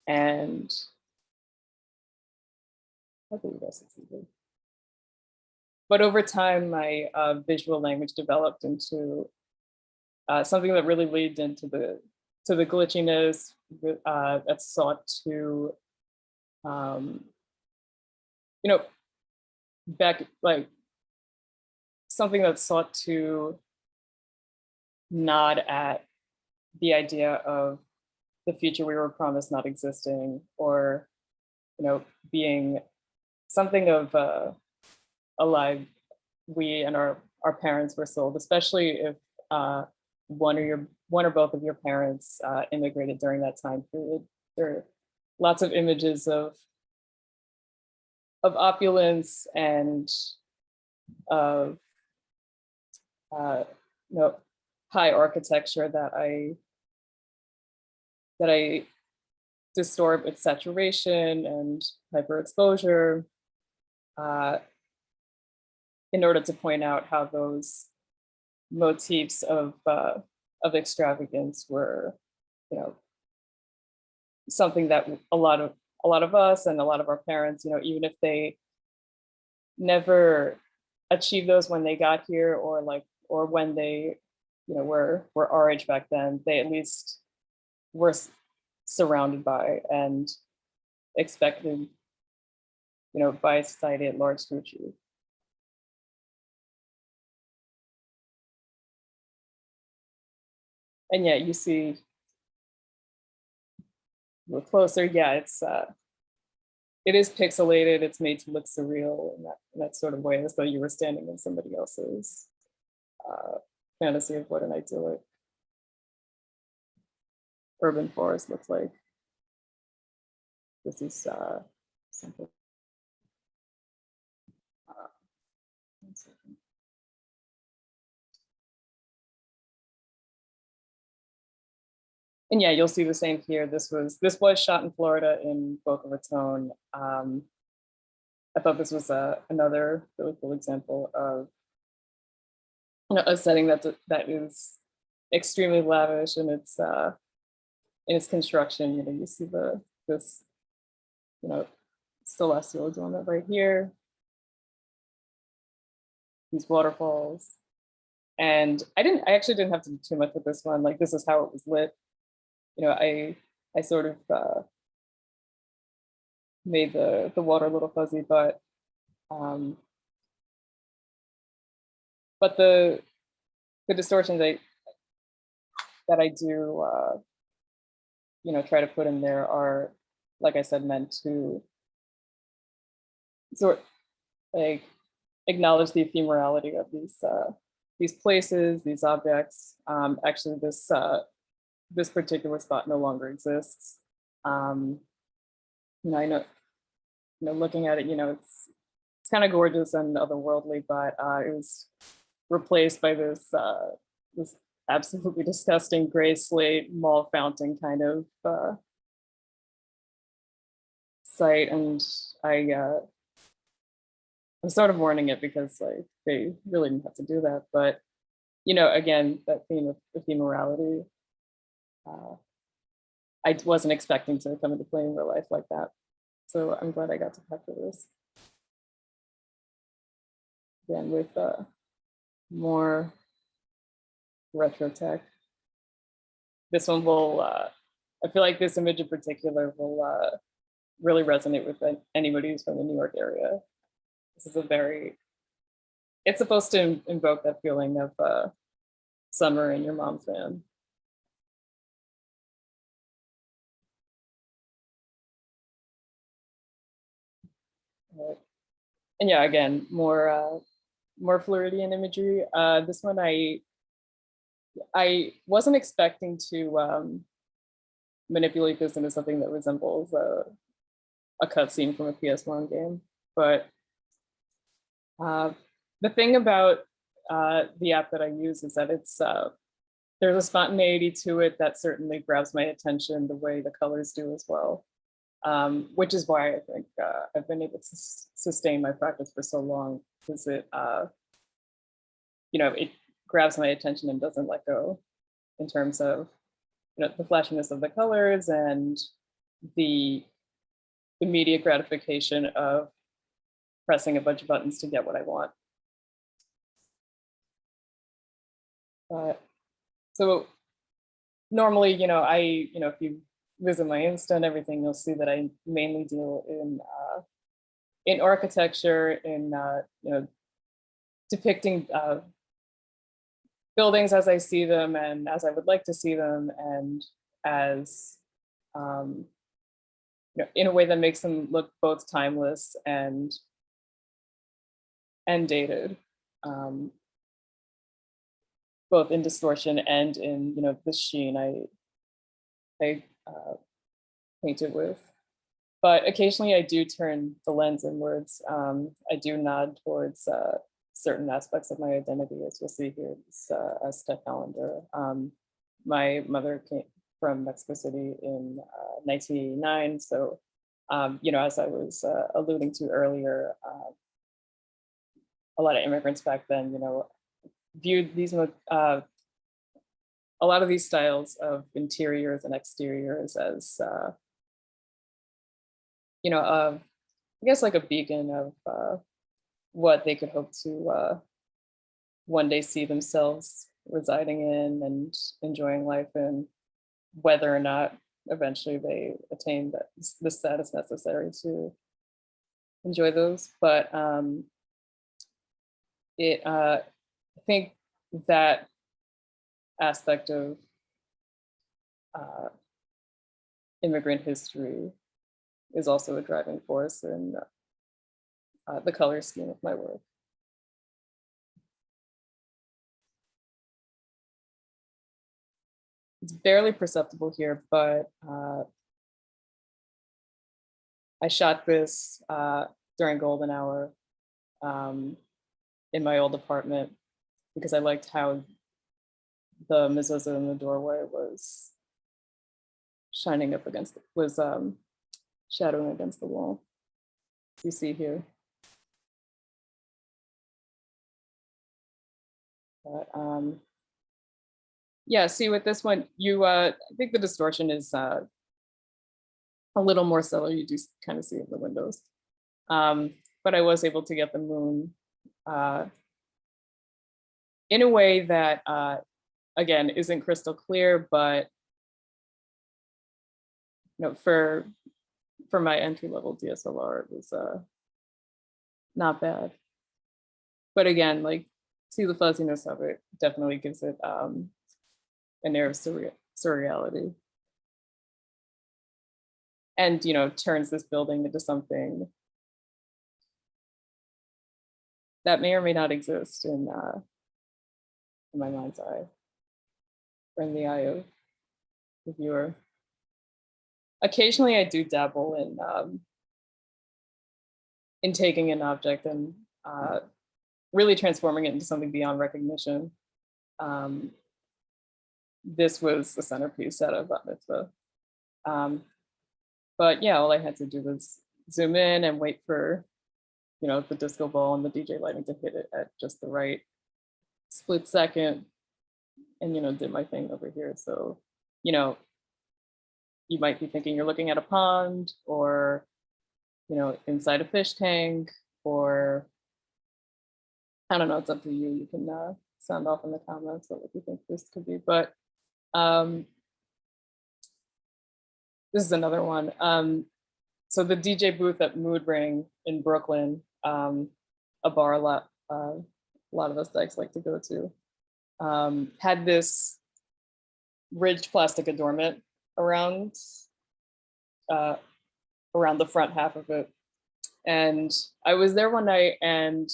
And I believe I succeeded. But over time, my visual language developed into something that really leads into the glitchiness that sought to, something that sought to nod at the idea of the future we were promised not existing, or being something of a lie we and our parents were sold, especially if one or both of your parents immigrated during that time period. There are lots of images of opulence and of high architecture that I distort with saturation and hyperexposure in order to point out how those motifs of extravagance were, something that a lot of us and a lot of our parents, even if they never achieved those when they got here, or when they, were our age back then, they at least were surrounded by and expected, by society at large to achieve. And yeah, you see, look closer, yeah, it is pixelated, it's made to look surreal in that sort of way, as though you were standing in somebody else's fantasy of what an idyllic urban forest looks like. This is something. One second. And yeah, you'll see the same here. This was shot in Florida in Boca Raton. I thought this was another really cool example of a setting that is extremely lavish in its construction. You see this celestial adornment right here, these waterfalls, and I actually didn't have to do too much with this one. Like, this is how it was lit. I sort of made the water a little fuzzy, but the distortions that I do try to put in there are, like I said, meant to sort like acknowledge the ephemerality of these places, these objects. Actually, this particular spot no longer exists. I know, looking at it, it's kind of gorgeous and otherworldly, but it was replaced by this absolutely disgusting gray slate mall fountain kind of site, and I'm sort of warning it because they really didn't have to do that, but again, that theme of ephemerality. I wasn't expecting to come into play in real life like that. So I'm glad I got to capture this. Again, with more retro tech. this one will, I feel like this image in particular will really resonate with anybody who's from the New York area. This is it's supposed to invoke that feeling of summer in your mom's van. And yeah, again, more Floridian imagery. This one I wasn't expecting to manipulate this into something that resembles a cutscene from a PS1 game, but the thing about the app that I use is that it's there's a spontaneity to it that certainly grabs my attention the way the colors do as well, which is why I think I've been able to sustain my practice for so long, because it it grabs my attention and doesn't let go in terms of the flashiness of the colors and the immediate gratification of pressing a bunch of buttons to get what I want. So normally, if you visit my Insta and everything, you'll see that I mainly deal in architecture, in depicting buildings as I see them and as I would like to see them, and as in a way that makes them look both timeless and dated, both in distortion and in the sheen I painted with. But occasionally I do turn the lens inwards. I do nod towards certain aspects of my identity, as you'll see here, as Steph Hollander. My mother came from Mexico City in 1989. So, as I was alluding to earlier, a lot of immigrants back then, viewed these, a lot of these styles of interiors and exteriors as, I guess like a beacon of what they could hope to one day see themselves residing in and enjoying life in, whether or not eventually they attain the status necessary to enjoy those. But I think that aspect of immigrant history is also a driving force in the color scheme of my work. It's barely perceptible here, but I shot this during golden hour in my old apartment because I liked how the mezuzah in the doorway was shining up against, shadowing against the wall. You see here. But yeah, see with this one, I think the distortion is a little more subtle. You do kind of see it in the windows. But I was able to get the moon in a way that, again, isn't crystal clear, but for my entry-level DSLR, it was not bad. But again, see the fuzziness of it definitely gives it an air of surreality. And, turns this building into something that may or may not exist in my mind's eye, or in the eye of the viewer. Occasionally I do dabble in taking an object and really transforming it into something beyond recognition. This was the centerpiece out of Bat Mitzvah. But yeah, all I had to do was zoom in and wait for, the disco ball and the DJ lighting to hit it at just the right split second, and did my thing over here. So, you might be thinking you're looking at a pond, or, inside a fish tank, or I don't know, it's up to you. You can sound off in the comments what you think this could be. But this is another one. So the DJ booth at Mood Ring in Brooklyn, a bar a lot of us dykes like to go to, had this ridged plastic adornment around the front half of it. And I was there one night, and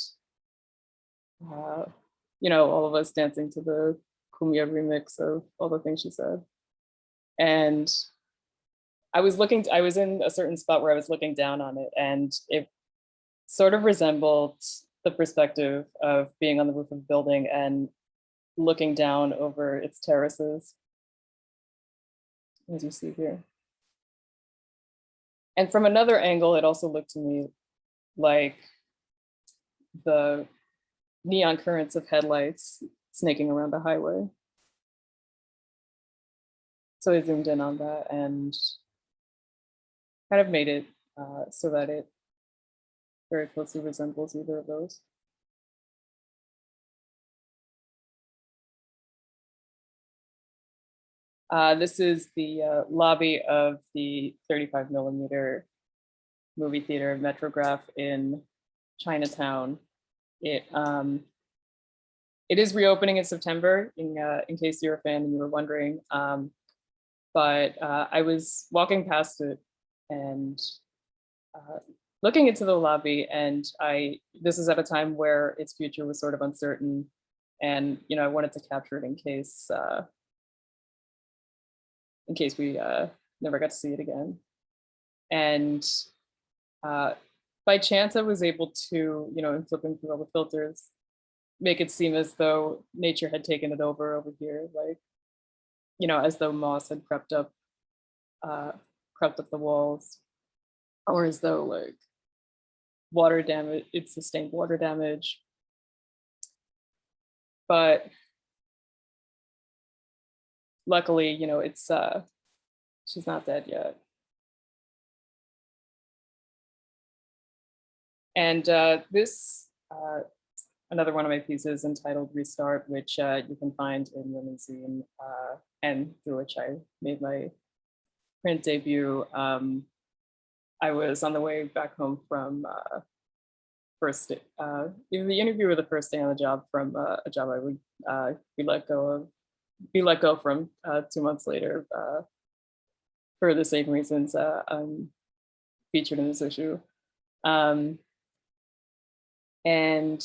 you know, all of us dancing to the Cumbia remix of All the Things She Said. And I was in a certain spot where I was looking down on it, and it sort of resembled the perspective of being on the roof of a building and looking down over its terraces, as you see here. And from another angle, it also looked to me like the neon currents of headlights snaking around a highway. So I zoomed in on that and kind of made it so that it very closely resembles either of those. This is the lobby of the 35mm movie theater Metrograph in Chinatown. It is reopening in September, in case you're a fan and you were wondering. But I was walking past it and looking into the lobby, and this is at a time where its future was sort of uncertain, and you know, I wanted to capture it in case we never got to see it again. And by chance, I was able to, you know, in flipping through all the filters, make it seem as though nature had taken it over here, like, you know, as though moss had crept up the walls, or as though like water damage, it sustained water damage. But luckily, you know, it's she's not dead yet. And this, another one of my pieces entitled Restart, which you can find in Women's Zine, and through which I made my print debut. I was on the way back home from the interview with the first day on the job from a job I would be let go from 2 months later for the same reasons I'm featured in this issue. And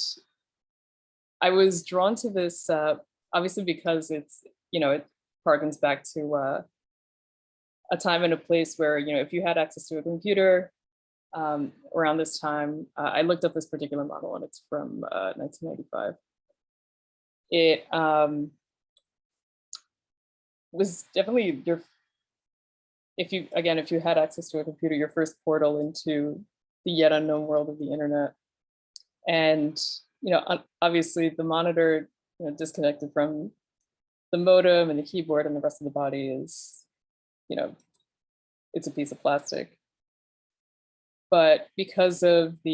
I was drawn to this obviously because it's, you know, it harkens back to a time and a place where, you know, if you had access to a computer around this time, I looked up this particular model, and it's from 1995. It was definitely if you had access to a computer, your first portal into the yet unknown world of the internet. And, you know, obviously the monitor, you know, disconnected from the modem and the keyboard and the rest of the body is, you know, it's a piece of plastic. But because of the,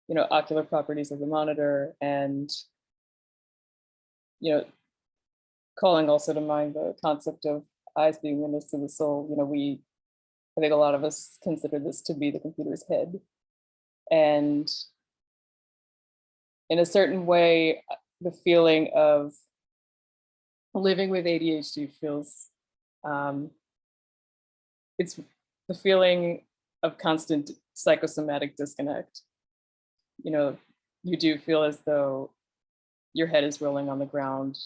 you know, ocular properties of the monitor, and, you know, calling also to mind the concept of eyes being windows to the soul, you know, I think a lot of us consider this to be the computer's head. And in a certain way, the feeling of living with ADHD feels, it's the feeling of constant psychosomatic disconnect. You know, you do feel as though your head is rolling on the ground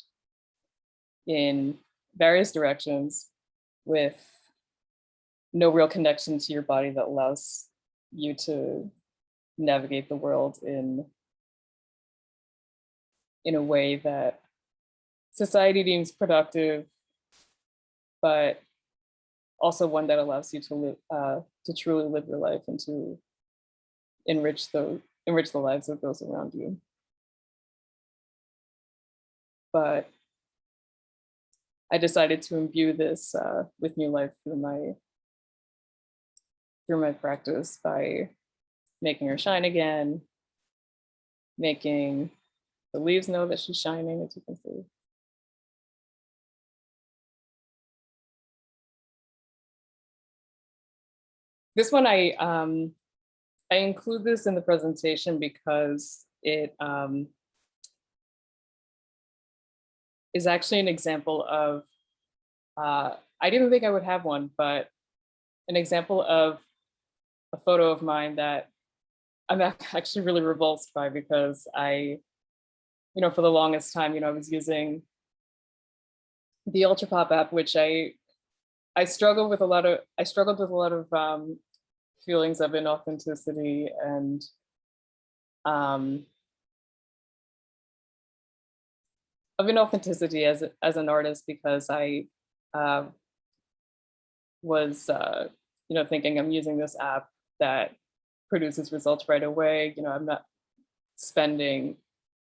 in various directions with no real connection to your body that allows you to navigate the world in a way that society deems productive, but also one that allows you to live, to truly live your life and to enrich the lives of those around you. But I decided to imbue this with new life through my practice by making her shine again, making the leaves know that she's shining, as you can see. This one, I include this in the presentation because it is actually an example of, I didn't think I would have one, but an example of a photo of mine that I'm actually really repulsed by, because I, for the longest time, I was using the Ultrapop app, which I struggled with a lot of, feelings of inauthenticity and as an artist, because I was thinking I'm using this app that produces results right away. I'm not spending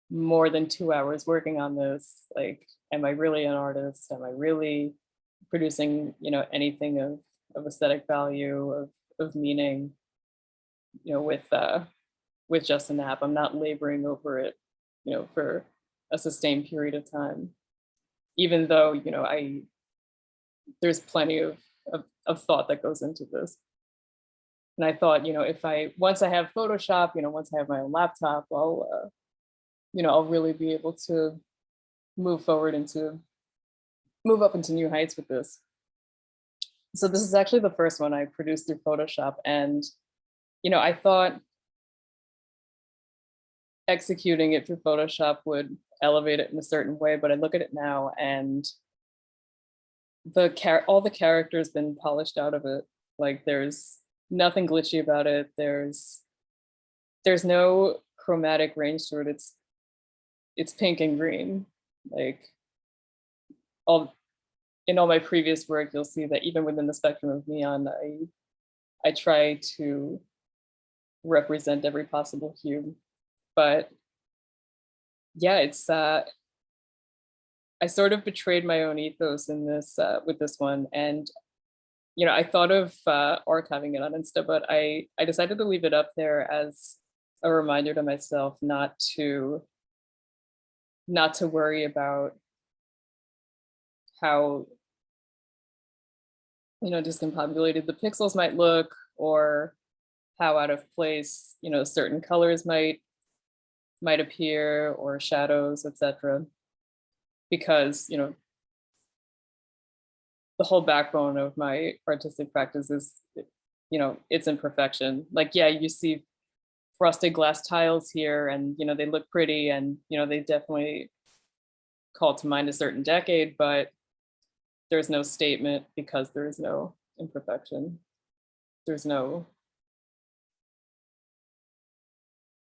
more than 2 hours working on this. Like, am I really an artist? Am I really producing anything of aesthetic value, of meaning, with just an app? I'm not laboring over it, for a sustained period of time, even though there's plenty of thought that goes into this. And I thought, once I have Photoshop, once I have my own laptop, I'll really be able to move up into new heights with this. So this is actually the first one I produced through Photoshop, and I thought executing it through Photoshop would elevate it in a certain way, but I look at it now and all the character's been polished out of it. Like, there's nothing glitchy about it. There's no chromatic range to it. It's pink and green. Like, in all my previous work, you'll see that even within the spectrum of neon, I try to represent every possible hue. But yeah, it's I sort of betrayed my own ethos in this with this one, and I thought of archiving it on Insta, but I decided to leave it up there as a reminder to myself not to worry about how discombobulated the pixels might look, or how out of place certain colors might appear, or shadows, etc. Because the whole backbone of my artistic practice is its imperfection. Like, yeah, you see frosted glass tiles here, and they look pretty, and they definitely call to mind a certain decade, but there's no statement because there is no imperfection. There's no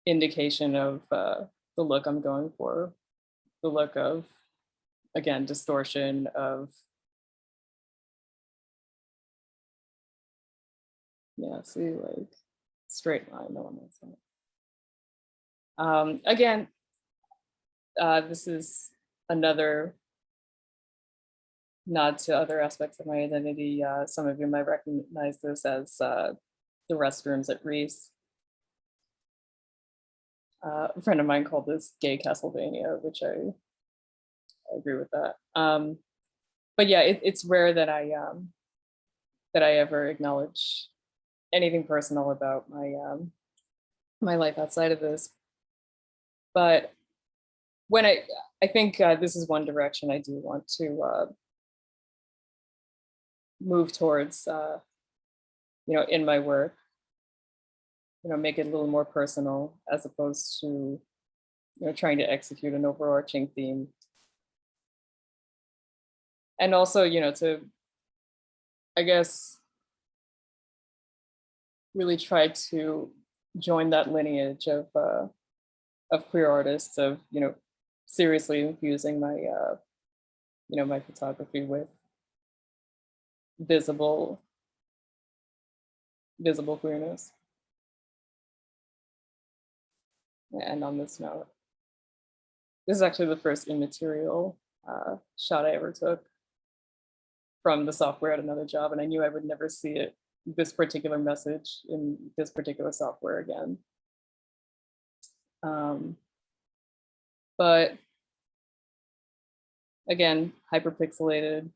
indication of the look I'm going for, the look of, again, distortion, of see, like, straight line, no one makes that. Again, this is another nod to other aspects of my identity. Some of you might recognize this as the restrooms at Reese. A friend of mine called this gay Castlevania, which I agree with that. But yeah, it's rare that I ever acknowledge anything personal about my life outside of this. But when I think this is one direction I do want to move towards, in my work, make it a little more personal, as opposed to, trying to execute an overarching theme. And also, to, I guess, really try to join that lineage of queer artists, of, seriously infusing my, my photography with visible queerness. And on this note, this is actually the first immaterial shot I ever took from the software at another job, and I knew I would never see this particular message in this particular software again. But again, hyperpixelated,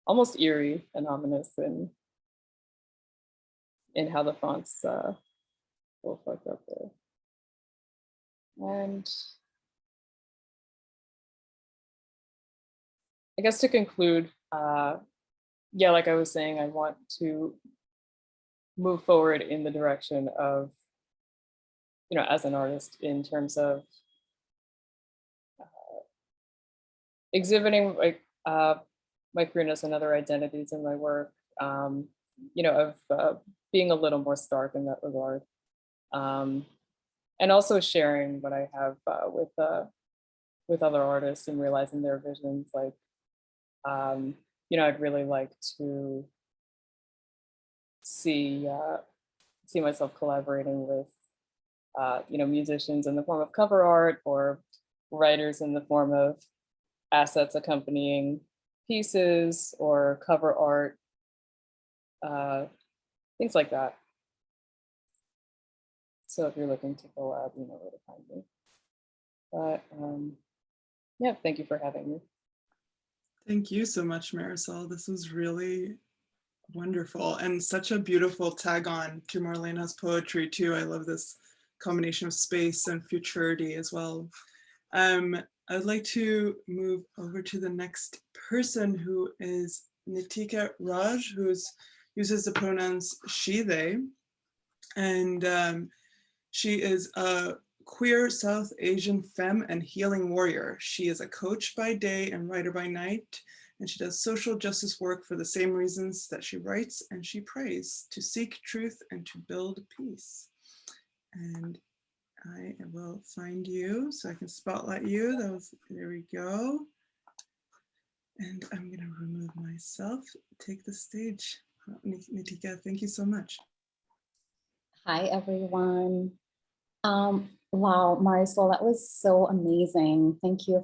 almost eerie and ominous in how the fonts will fuck up there. And I guess to conclude, yeah, like I was saying, I want to move forward in the direction of, as an artist, in terms of exhibiting like my queerness and other identities in my work, of being a little more stark in that regard, and also sharing what I have with other artists and realizing their visions. Like, I'd really like to see myself collaborating with musicians in the form of cover art, or writers in the form of assets accompanying pieces or cover art, things like that. So if you're looking to collab, you know where to find me. But yeah, thank you for having me. Thank you so much, Marisol. This was really wonderful and such a beautiful tag on to Marlena's poetry too. I love this combination of space and futurity as well. I'd like to move over to the next person, who is Nitika Raj, who uses the pronouns she, they. And she is a queer South Asian femme and healing warrior. She is a coach by day and writer by night, and she does social justice work for the same reasons that she writes and she prays: to seek truth and to build peace. And I will find you so I can spotlight you. There we go. And I'm going to remove myself. Take the stage. Nitika, thank you so much. Hi, everyone. Wow, Marisol, that was so amazing. Thank you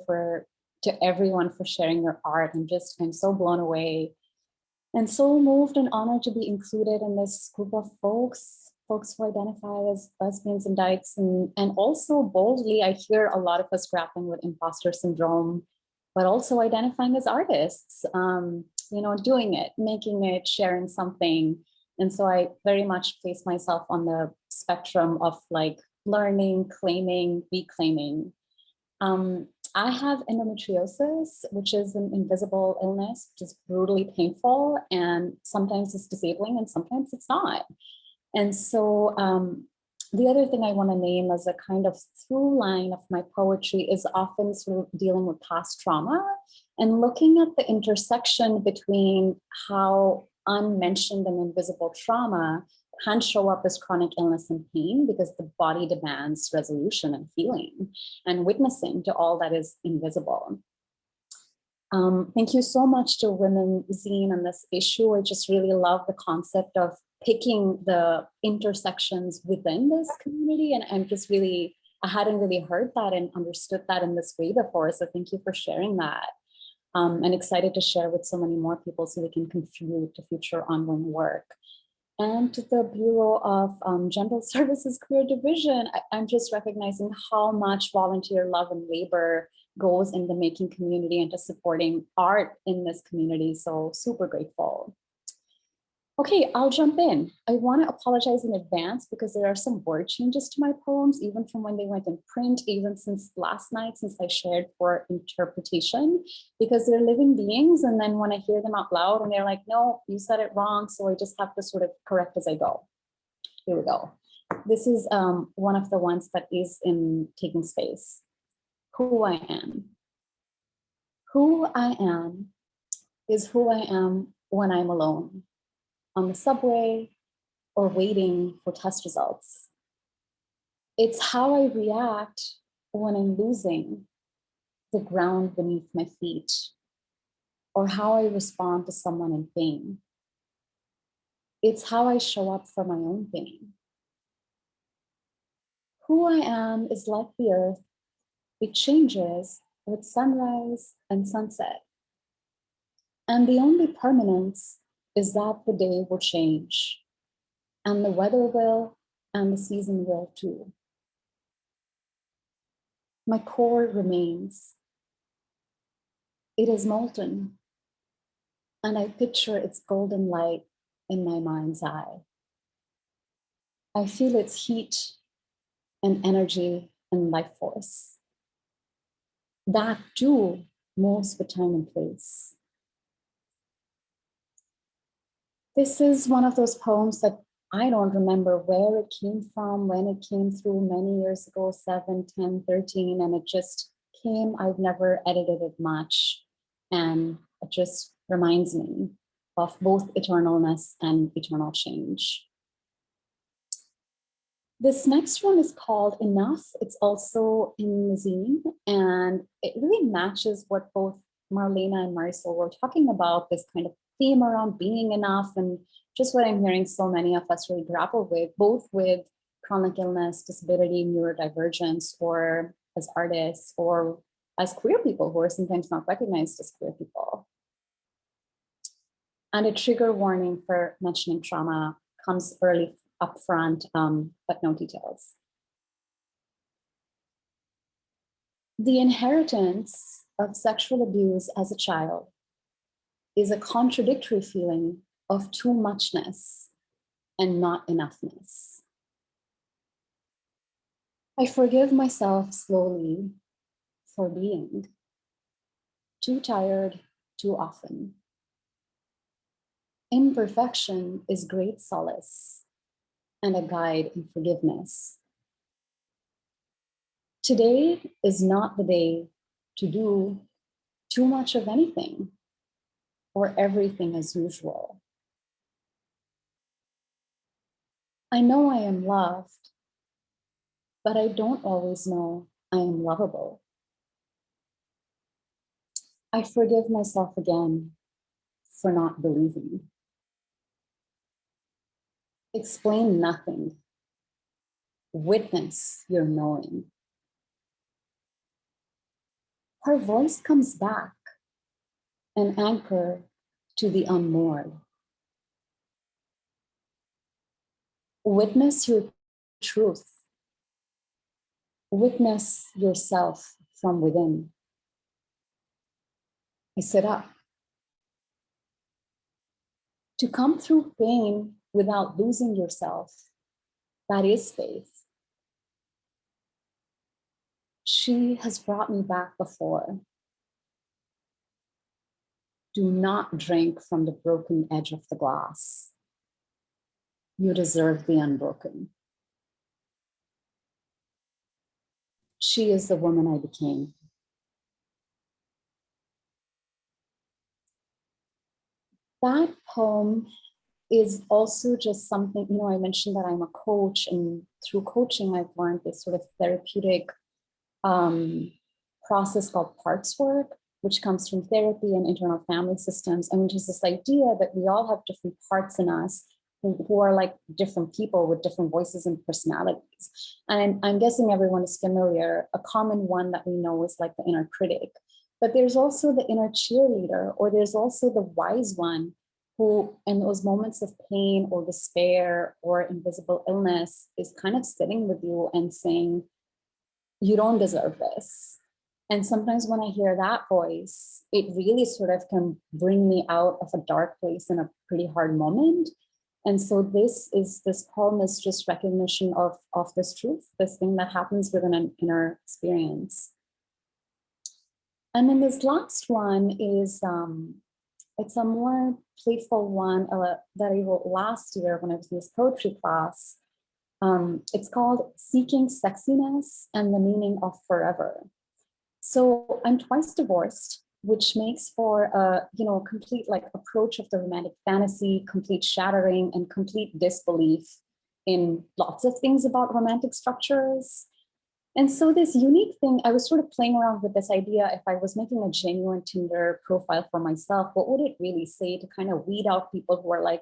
to everyone for sharing your art. I'm so blown away and so moved and honored to be included in this group of folks who identify as lesbians and dykes. And also boldly, I hear a lot of us grappling with imposter syndrome, but also identifying as artists, doing it, making it, sharing something. And so I very much place myself on the spectrum of like learning, claiming, reclaiming. I have endometriosis, which is an invisible illness, which is brutally painful, and sometimes it's disabling and sometimes it's not. And so the other thing I want to name as a kind of through line of my poetry is often sort of dealing with past trauma and looking at the intersection between how unmentioned and invisible trauma can show up as chronic illness and pain, because the body demands resolution and healing and witnessing to all that is invisible. Thank you so much to Women Zine on this issue. I just really love the concept of picking the intersections within this community. And I hadn't really heard that and understood that in this way before. So thank you for sharing that. And excited to share with so many more people so we can contribute to future ongoing work. And to the Bureau of General Services Queer Division, I'm just recognizing how much volunteer love and labor goes into making community and to supporting art in this community. So super grateful. Okay, I'll jump in. I want to apologize in advance because there are some word changes to my poems, even from when they went in print, even since last night, since I shared for interpretation, because they're living beings. And then when I hear them out loud and they're like, no, you said it wrong. So I just have to sort of correct as I go. Here we go. This is one of the ones that is in Taking Space. Who I am. Who I am is who I am when I'm alone, on the subway, or waiting for test results. It's how I react when I'm losing the ground beneath my feet, or how I respond to someone in pain. It's how I show up for my own pain. Who I am is like the earth. It changes with sunrise and sunset. And the only permanence is that the day will change, and the weather will, and the season will too. My core remains. It is molten, and I picture its golden light in my mind's eye. I feel its heat and energy and life force. That too moves with time and place. This is one of those poems that I don't remember where it came from, when it came through many years ago, 7, 10, 13, and it just came. I've never edited it much. And it just reminds me of both eternalness and eternal change. This next one is called Enough. It's also in the zine, and it really matches what both Marlena and Marisol were talking about, this kind of theme around being enough, and just what I'm hearing so many of us really grapple with, both with chronic illness, disability, neurodivergence, or as artists, or as queer people who are sometimes not recognized as queer people. And a trigger warning for mentioning trauma comes early up front, but no details. The inheritance of sexual abuse as a child is a contradictory feeling of too muchness and not enoughness. I forgive myself slowly for being too tired too often. Imperfection is great solace and a guide in forgiveness. Today is not the day to do too much of anything or everything as usual. I know I am loved, but I don't always know I am lovable. I forgive myself again for not believing. Explain nothing. Witness your knowing. Her voice comes back, an anchor to the unmoored. Witness your truth. Witness yourself from within. I sit up. To come through pain without losing yourself, that is faith. She has brought me back before. Do not drink from the broken edge of the glass. You deserve the unbroken. She is the woman I became. That poem is also just something, I mentioned that I'm a coach, and through coaching, I've learned this sort of therapeutic process called parts work, which comes from therapy and internal family systems, and which is this idea that we all have different parts in us who are like different people with different voices and personalities. And I'm guessing everyone is familiar. A common one that we know is like the inner critic, but there's also the inner cheerleader, or there's also the wise one who, in those moments of pain or despair or invisible illness, is kind of sitting with you and saying, you don't deserve this. And sometimes when I hear that voice, it really sort of can bring me out of a dark place in a pretty hard moment. And so this poem is just recognition of this truth, this thing that happens within an inner experience. And then this last one is, it's a more playful one that I wrote last year when I was in this poetry class. It's called Seeking Sexiness and the Meaning of Forever. So I'm twice divorced, which makes for a complete approach of the romantic fantasy, complete shattering and complete disbelief in lots of things about romantic structures. And so this unique thing, I was sort of playing around with this idea, if I was making a genuine Tinder profile for myself, what would it really say to kind of weed out people who are like,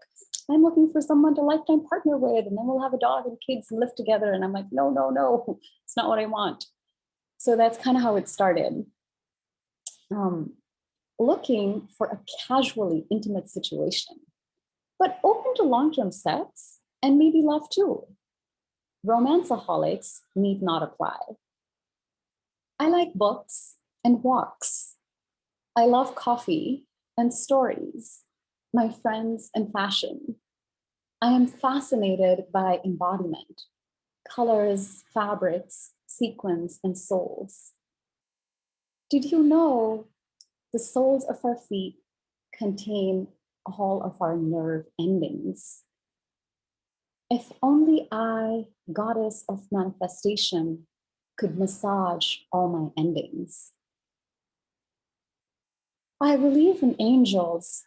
I'm looking for someone to lifetime partner with, and then we'll have a dog and kids and live together. And I'm like, no, it's not what I want. So that's kind of how it started. Looking for a casually intimate situation, but open to long-term sex and maybe love too. Romanceaholics need not apply. I like books and walks. I love coffee and stories, my friends and fashion. I am fascinated by embodiment, colors, fabrics, sequins, and soles. Did you know the soles of our feet contain all of our nerve endings? If only I, goddess of manifestation, could massage all my endings. I believe in angels,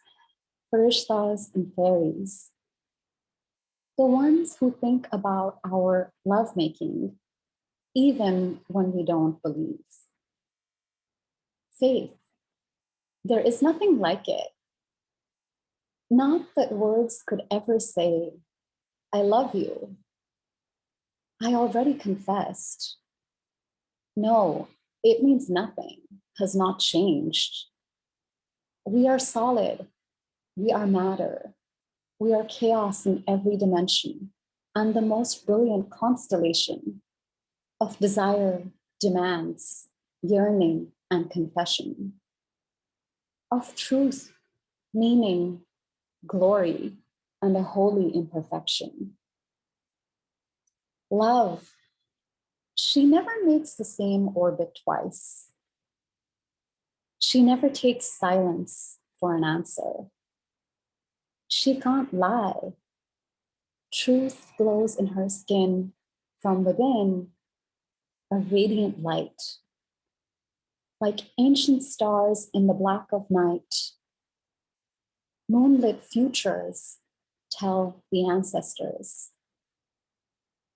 farishtas, and fairies, the ones who think about our lovemaking, even when we don't believe. Faith, there is nothing like it. Not that words could ever say, I love you. I already confessed. No, it means nothing, has not changed. We are solid, we are matter, we are chaos in every dimension, and the most brilliant constellation of desire, demands, yearning, and confession, of truth, meaning, glory, and a holy imperfection. Love, she never makes the same orbit twice. She never takes silence for an answer. She can't lie. Truth glows in her skin from within, a radiant light. Like ancient stars in the black of night, moonlit futures tell the ancestors.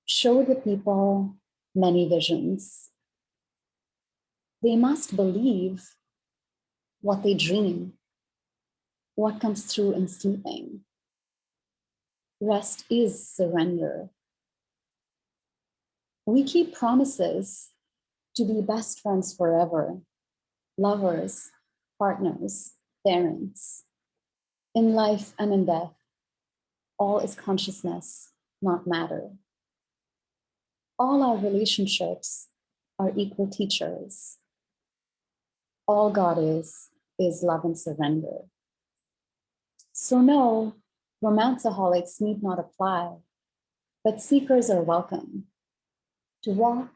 Show the people many visions. They must believe what they dream, what comes through in sleeping. Rest is surrender. We keep promises to be best friends forever, lovers, partners, parents. In life and in death, all is consciousness, not matter. All our relationships are equal teachers. All God is love and surrender. So no, romanceaholics need not apply, but seekers are welcome to walk,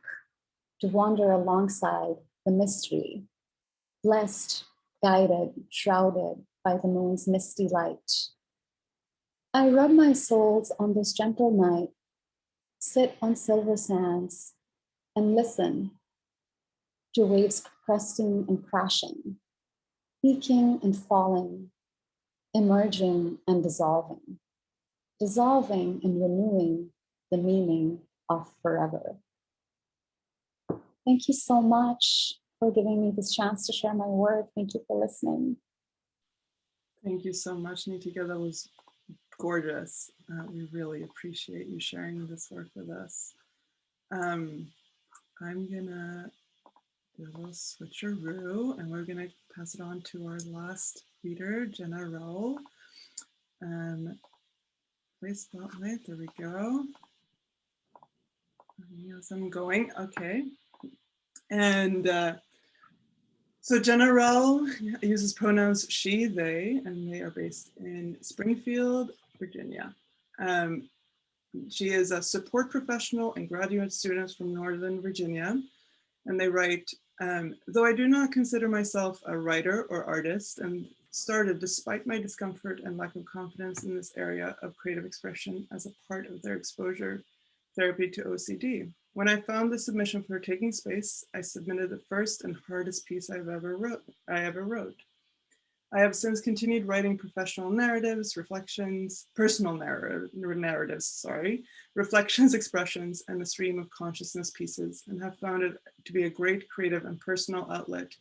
to wander alongside the mystery, blessed, guided, shrouded by the moon's misty light. I rub my soles on this gentle night, sit on silver sands, and listen to waves cresting and crashing, peaking and falling, emerging and dissolving and renewing the meaning of forever. Thank you so much for giving me this chance to share my work. Thank you for listening. Thank you so much, Nitika. That was gorgeous. We really appreciate you sharing this work with us. I'm gonna do a little switcheroo, and we're gonna pass it on to our last reader, Jenna Rowell. Please spotlight, there we go. Yes, I'm going, okay. And so Jenna Rowell uses pronouns she, they, and they are based in Springfield, Virginia. She is a support professional and graduate student from Northern Virginia. And they write, though I do not consider myself a writer or artist, and started despite my discomfort and lack of confidence in this area of creative expression as a part of their exposure therapy to OCD. When I found the submission for Taking Space, I submitted the first and hardest piece I ever wrote. I have since continued writing professional narratives, reflections, personal narratives, reflections, expressions, and the stream of consciousness pieces, and have found it to be a great creative and personal outlet.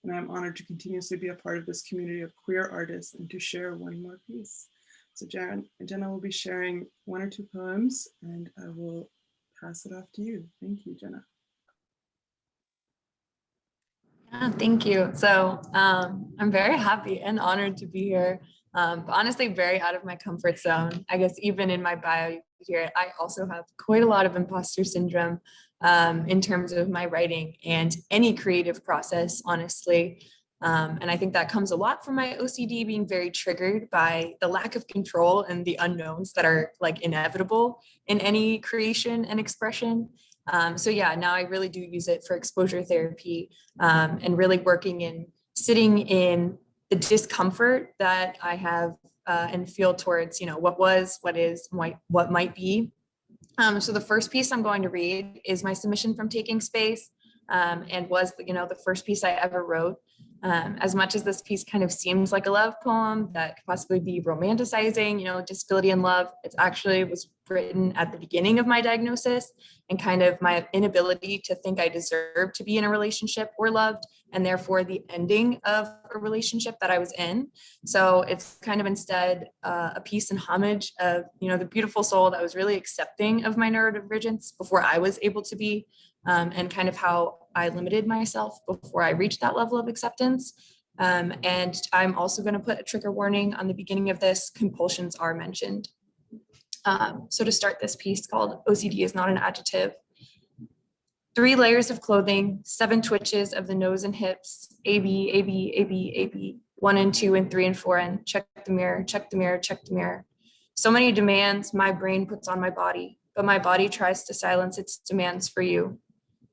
And I'm honored to continuously be a part of this community of queer artists and to share one more piece. So Jenna will be sharing one or two poems, and I will pass it off to you. Thank you, Jenna. Yeah, thank you. So I'm very happy and honored to be here, but honestly very out of my comfort zone. I guess even in my bio here, I also have quite a lot of imposter syndrome in terms of my writing and any creative process, honestly. And I think that comes a lot from my OCD being very triggered by the lack of control and the unknowns that are like inevitable in any creation and expression. So yeah, now I really do use it for exposure therapy, and really working in sitting in the discomfort that I have and feel towards, you know, what was, what is, what might be. So the first piece I'm going to read is my submission from Taking Space, and was, you know, the first piece I ever wrote. As much as this piece kind of seems like a love poem that could possibly be romanticizing, you know, disability and love, it actually was written at the beginning of my diagnosis and kind of my inability to think I deserved to be in a relationship or loved, and therefore the ending of a relationship that I was in. So it's kind of instead a piece in homage of, you know, the beautiful soul that was really accepting of my neurodivergence before I was able to be, and kind of how I limited myself before I reached that level of acceptance. And I'm also going to put a trigger warning on the beginning of this. Compulsions are mentioned. So to start this piece called OCD is not an adjective. 3 layers of clothing, 7 twitches of the nose and hips, A, B, A, B, A, B, A, B, 1 and 2 and 3 and 4 and check the mirror, check the mirror, check the mirror. So many demands my brain puts on my body, but my body tries to silence its demands for you.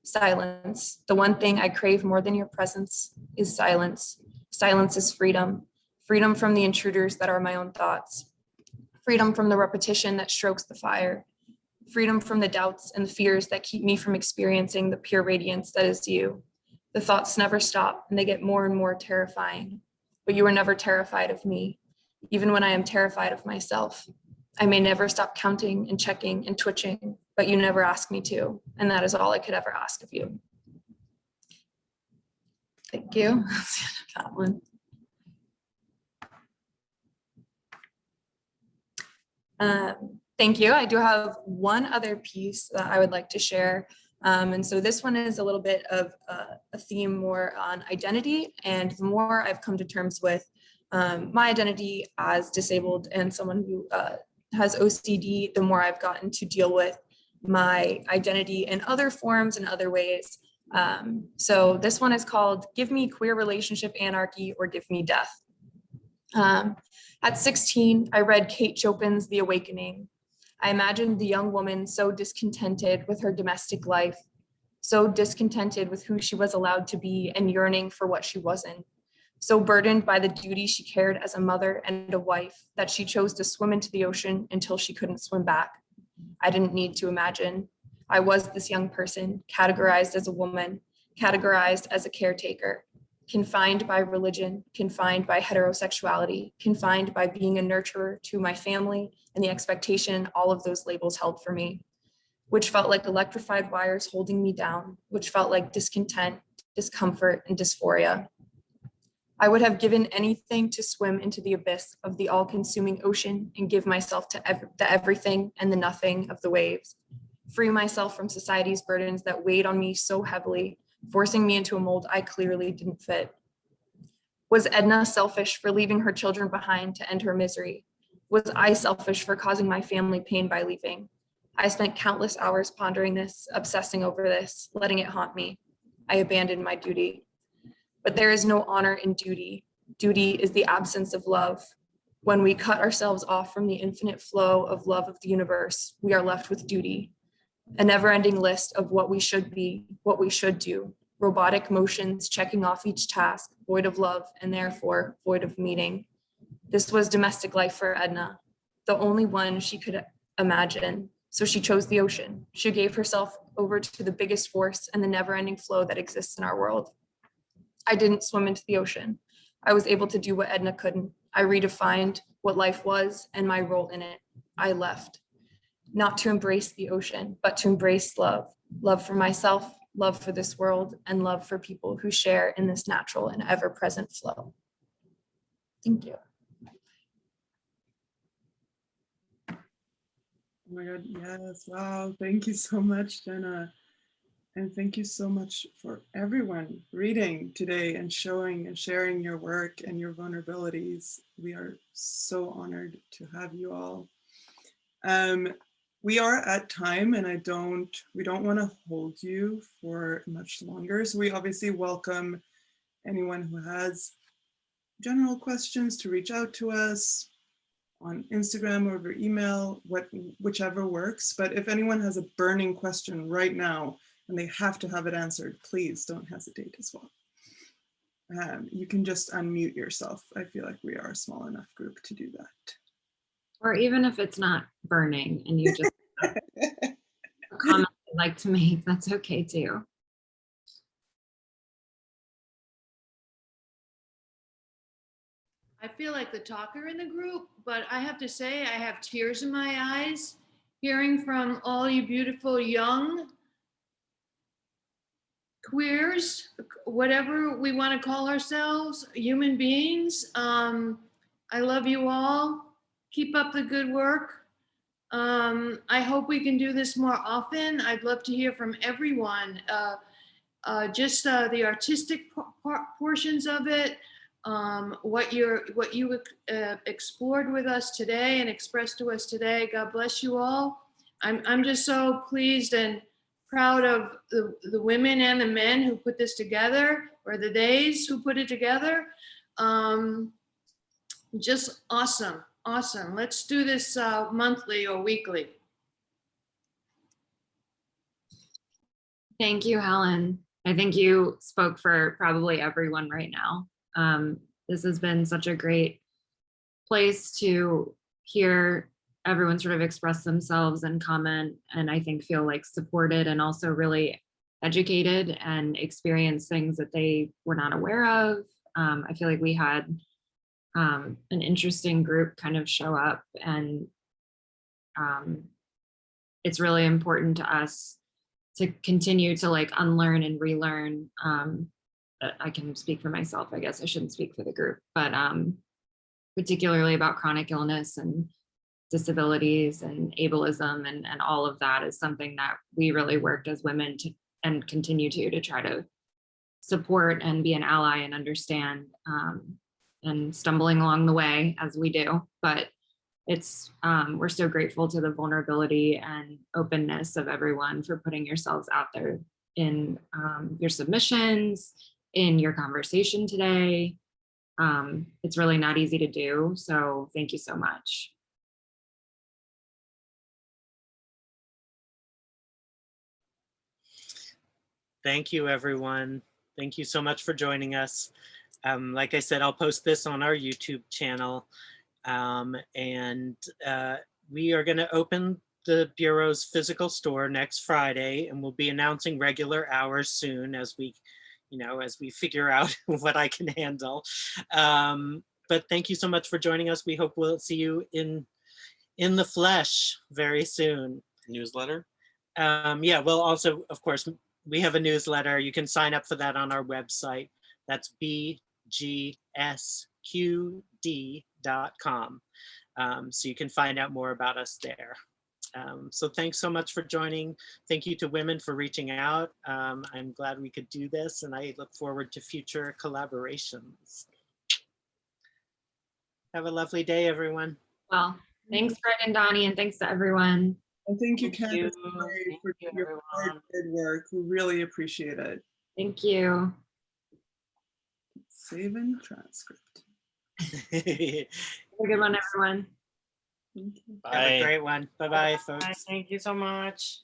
Silence. The one thing I crave more than your presence is silence. Silence is freedom. Freedom from the intruders that are my own thoughts. Freedom from the repetition that strokes the fire. Freedom from the doubts and the fears that keep me from experiencing the pure radiance that is you. The thoughts never stop and they get more and more terrifying. But you are never terrified of me, even when I am terrified of myself. I may never stop counting and checking and twitching, but you never ask me to, and that is all I could ever ask of you. Thank you. That one. Thank you. I do have one other piece that I would like to share. And so this one is a little bit of a theme more on identity, and the more I've come to terms with my identity as disabled and someone who has OCD, the more I've gotten to deal with my identity in other forms and other ways. So this one is called Give Me Queer Relationship Anarchy or Give Me Death. At 16, I read Kate Chopin's The Awakening. I imagined the young woman so discontented with her domestic life, so discontented with who she was allowed to be and yearning for what she wasn't. So burdened by the duty she carried as a mother and a wife that she chose to swim into the ocean until she couldn't swim back. I didn't need to imagine. I was this young person, categorized as a woman, categorized as a caretaker, confined by religion, confined by heterosexuality, confined by being a nurturer to my family and the expectation all of those labels held for me, which felt like electrified wires holding me down, which felt like discontent, discomfort, and dysphoria. I would have given anything to swim into the abyss of the all-consuming ocean and give myself to the everything and the nothing of the waves, free myself from society's burdens that weighed on me so heavily, forcing me into a mold I clearly didn't fit. Was Edna selfish for leaving her children behind to end her misery? Was I selfish for causing my family pain by leaving? I spent countless hours pondering this, obsessing over this, letting it haunt me. I abandoned my duty. But there is no honor in duty. Duty is the absence of love. When we cut ourselves off from the infinite flow of love of the universe, we are left with duty, a never-ending list of what we should be, what we should do, robotic motions checking off each task, void of love and therefore void of meaning. This was domestic life for Edna, the only one she could imagine. So she chose the ocean. She gave herself over to the biggest force and the never-ending flow that exists in our world. I didn't swim into the ocean. I was able to do what Edna couldn't. I redefined what life was and my role in it. I left, not to embrace the ocean, but to embrace love. Love for myself, love for this world, and love for people who share in this natural and ever-present flow. Thank you. Oh my God, yes, wow. Thank you so much, Jenna. And thank you so much for everyone reading today and showing and sharing your work and your vulnerabilities. We are so honored to have you all. We are at time and we don't want to hold you for much longer. So we obviously welcome anyone who has general questions to reach out to us on Instagram or over email, whichever works. But if anyone has a burning question right now and they have to have it answered, please don't hesitate as well. You can just unmute yourself. I feel like we are a small enough group to do that. Or even if it's not burning and you just have a comment you'd like to make, that's okay too. I feel like the talker in the group, but I have to say I have tears in my eyes hearing from all you beautiful young queers, whatever we want to call ourselves, human beings. I love you all. Keep up the good work. I hope we can do this more often. I'd love to hear from everyone. Just the artistic portions of it, what you explored with us today and expressed to us today. God bless you all. I'm just so pleased and proud of the women and the men who put this together, or the days who put it together. Just awesome, awesome. Let's do this monthly or weekly. Thank you, Helen. I think you spoke for probably everyone right now. This has been such a great place to hear everyone sort of express themselves and comment, and I think feel like supported and also really educated and experience things that they were not aware of. I feel like we had an interesting group kind of show up, and it's really important to us to continue to like unlearn and relearn. I can speak for myself, I guess I shouldn't speak for the group, but particularly about chronic illness and disabilities and ableism and all of that is something that we really worked as women to and continue to try to support and be an ally and understand, and stumbling along the way as we do. But it's we're so grateful to the vulnerability and openness of everyone for putting yourselves out there in your submissions, in your conversation today. It's really not easy to do, so thank you so much. Thank you, everyone. Thank you so much for joining us. Like I said, I'll post this on our YouTube channel. And we are going to open the Bureau's physical store next Friday, and we'll be announcing regular hours soon as we, as we figure out what I can handle. But thank you so much for joining us. We hope we'll see you in the flesh very soon. Newsletter? Yeah, well, also, of course, we have a newsletter. You can sign up for that on our website. That's bgsqd.com. So you can find out more about us there. So thanks so much for joining. Thank you to women for reaching out. I'm glad we could do this, and I look forward to future collaborations. Have a lovely day, everyone. Well, thanks, Greg and Donnie, and thanks to everyone. And thank you, Thank you. Candace, for Thank you, your hard, everyone. good work. We really appreciate it. Thank you. Save and transcript. Have a good one, everyone. Thank you. Have a great one. Bye-bye, folks. Thank you so much.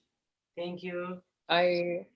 Thank you. I